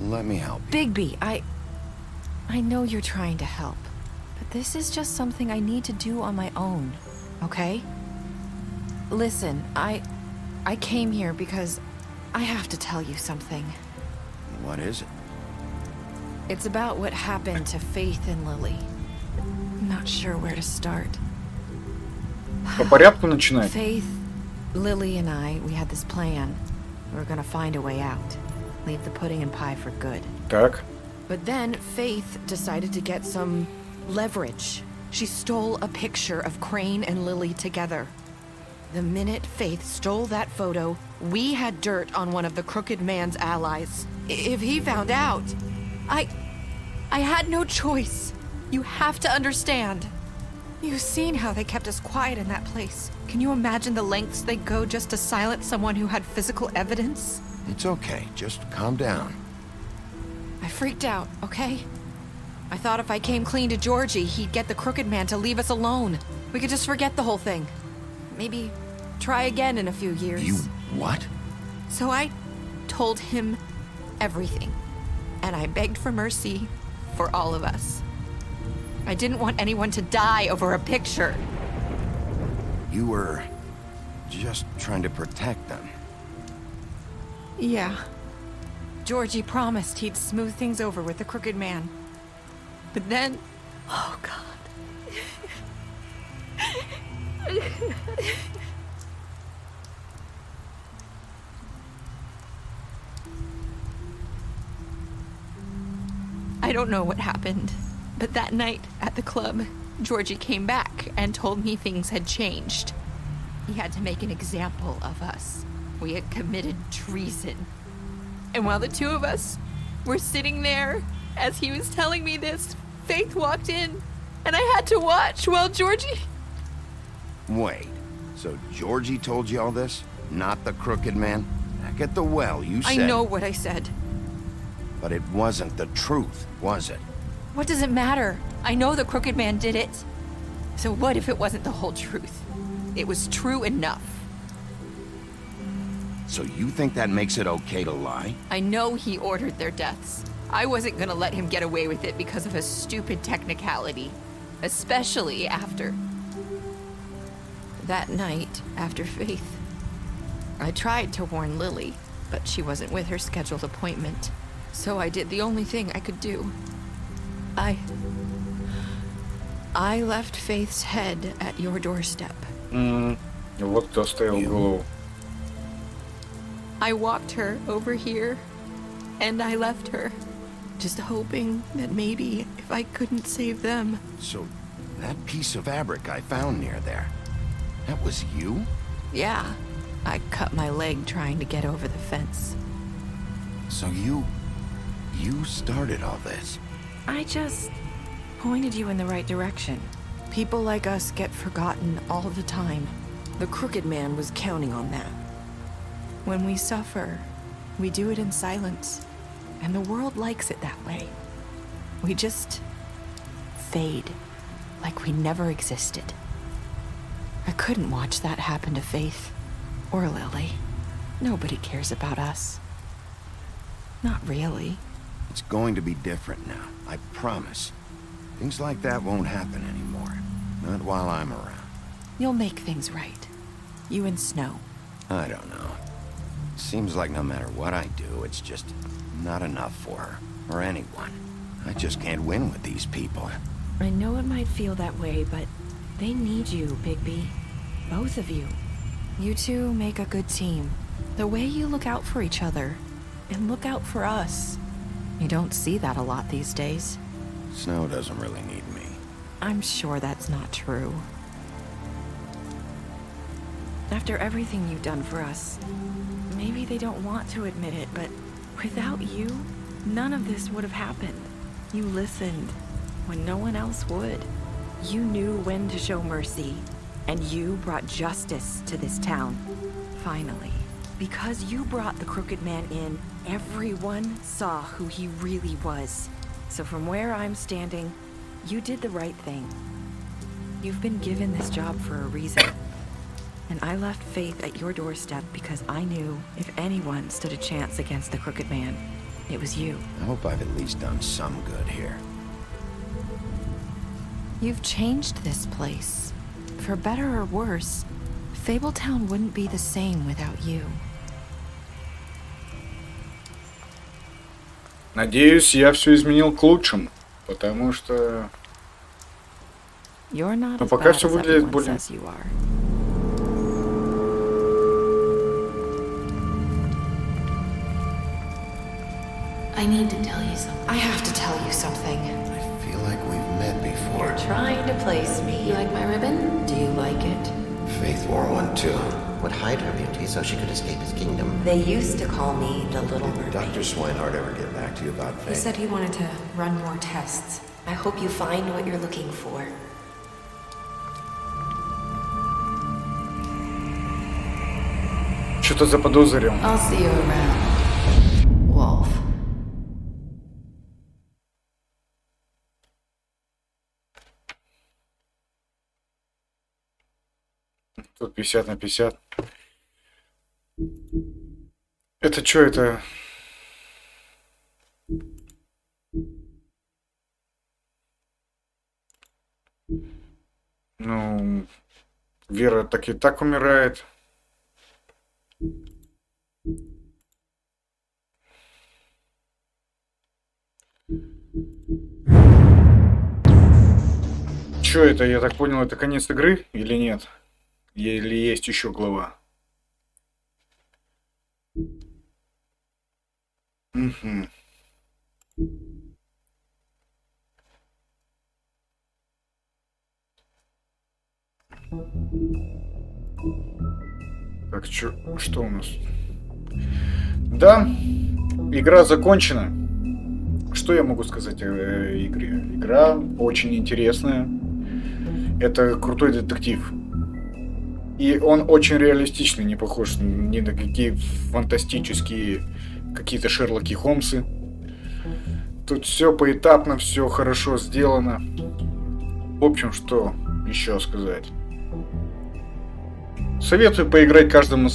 Let me help you. Bigby, I know you're trying to help, but this is just something I need to do on my own, okay? Listen, I came here because I have to tell you something. What is it? It's about what happened to Faith and Lily. I'm not sure where to start. По порядку начинать. Faith, Lily and I, we had this plan. We were gonna find a way out. Leave the pudding and pie for good. Так. But then Faith decided to get some leverage. She stole a picture of Crane and Lily together. The minute Faith stole that photo, we had dirt on one of the Crooked Man's allies. If he found out, I had no choice. You have to understand. You've seen how they kept us quiet in that place. Can you imagine the lengths they go just to silence someone who had physical evidence? It's okay. Just calm down. I freaked out, okay? I thought if I came clean to Georgie, he'd get the Crooked Man to leave us alone. We could just forget the whole thing. Maybe try again in a few years. You what? So I told him everything. And I begged for mercy for all of us. I didn't want anyone to die over a picture. You were just trying to protect them. Yeah. Georgie promised he'd smooth things over with the Crooked Man. But then... Oh, God. I don't know what happened, but that night at the club, Georgie came back and told me things had changed. He had to make an example of us. We had committed treason. And while the two of us were sitting there, as he was telling me this, Faith walked in, and I had to watch while Georgie... Wait, so Georgie told you all this? Not the Crooked Man? Back at the well, you said... I know what I said. But it wasn't the truth, was it? What does it matter? I know the Crooked Man did it. So what if it wasn't the whole truth? It was true enough. So you think that makes it okay to lie? I know he ordered their deaths. I wasn't gonna let him get away with it because of a stupid technicality. Especially after... that night, after Faith. I tried to warn Lily, but she wasn't with her scheduled appointment. So I did the only thing I could do. I left Faith's head at your doorstep. Вот кто оставил голову. I walked her over here, and I left her, just hoping that maybe if I couldn't save them. So, that piece of fabric I found near there, that was you? Yeah, I cut my leg trying to get over the fence. So you started all this? I just pointed you in the right direction. People like us get forgotten all the time. The Crooked Man was counting on that. When we suffer, we do it in silence, and the world likes it that way. We just fade, like we never existed. I couldn't watch that happen to Faith, or Lily. Nobody cares about us. Not really. It's going to be different now, I promise. Things like that won't happen anymore. Not while I'm around. You'll make things right. You and Snow. I don't know. Seems like no matter what I do, it's just not enough for her, or anyone. I just can't win with these people. I know it might feel that way, but they need you, Bigby. Both of you. You two make a good team. The way you look out for each other, and look out for us. You don't see that a lot these days. Snow doesn't really need me. I'm sure that's not true. After everything you've done for us, Maybe they don't want to admit it, but without you, none of this would have happened. You listened when no one else would. You knew when to show mercy, and you brought justice to this town. Finally. Because you brought the Crooked Man in, everyone saw who he really was. So from where I'm standing, you did the right thing. You've been given this job for a reason. And I left Faith at your doorstep because I knew if anyone stood a chance against the Crooked Man, it was you. I hope I've at least done some good here. You've changed this place. For better or worse, Fabletown wouldn't be the same without you. Надеюсь, я все изменил к лучшему, потому что... Но пока все выглядит более... I need to tell you something. I have to tell you something. I feel like we've met before. You're trying to place me. You like my ribbon? Do you like it? Faith wore one too. Would hide her beauty so she could escape his kingdom. They used to call me the Little Mermaid. Did Dr. Swinehart ever get back to you about Faith? He said he wanted to run more tests. I hope you find what you're looking for. Что-то заподозрил. I'll see you around, Wolf. Тут 50 на 50. Это что это? Ну, Вера так и так умирает. Что это? Я так понял, это конец игры или нет? Или есть еще глава? Угу. Так, что у нас? Да, игра закончена. Что я могу сказать о игре? Игра очень интересная. Это крутой детектив. И он очень реалистичный, не похож ни на какие фантастические какие-то Шерлоки Холмсы. Тут все поэтапно, все хорошо сделано. В общем, что еще сказать? Советую поиграть каждому.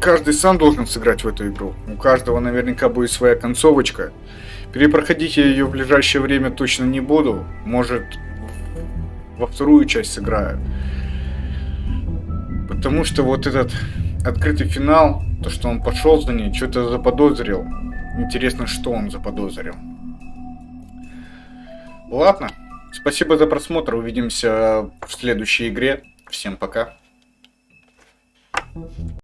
Каждый сам должен сыграть в эту игру. У каждого наверняка будет своя концовочка. Перепроходить я ее в ближайшее время точно не буду. Может, во вторую часть сыграю. Потому что вот этот открытый финал, то, что он пошел за ней, что-то заподозрил. Интересно, что он заподозрил. Ладно. Спасибо за просмотр. Увидимся в следующей игре. Всем пока.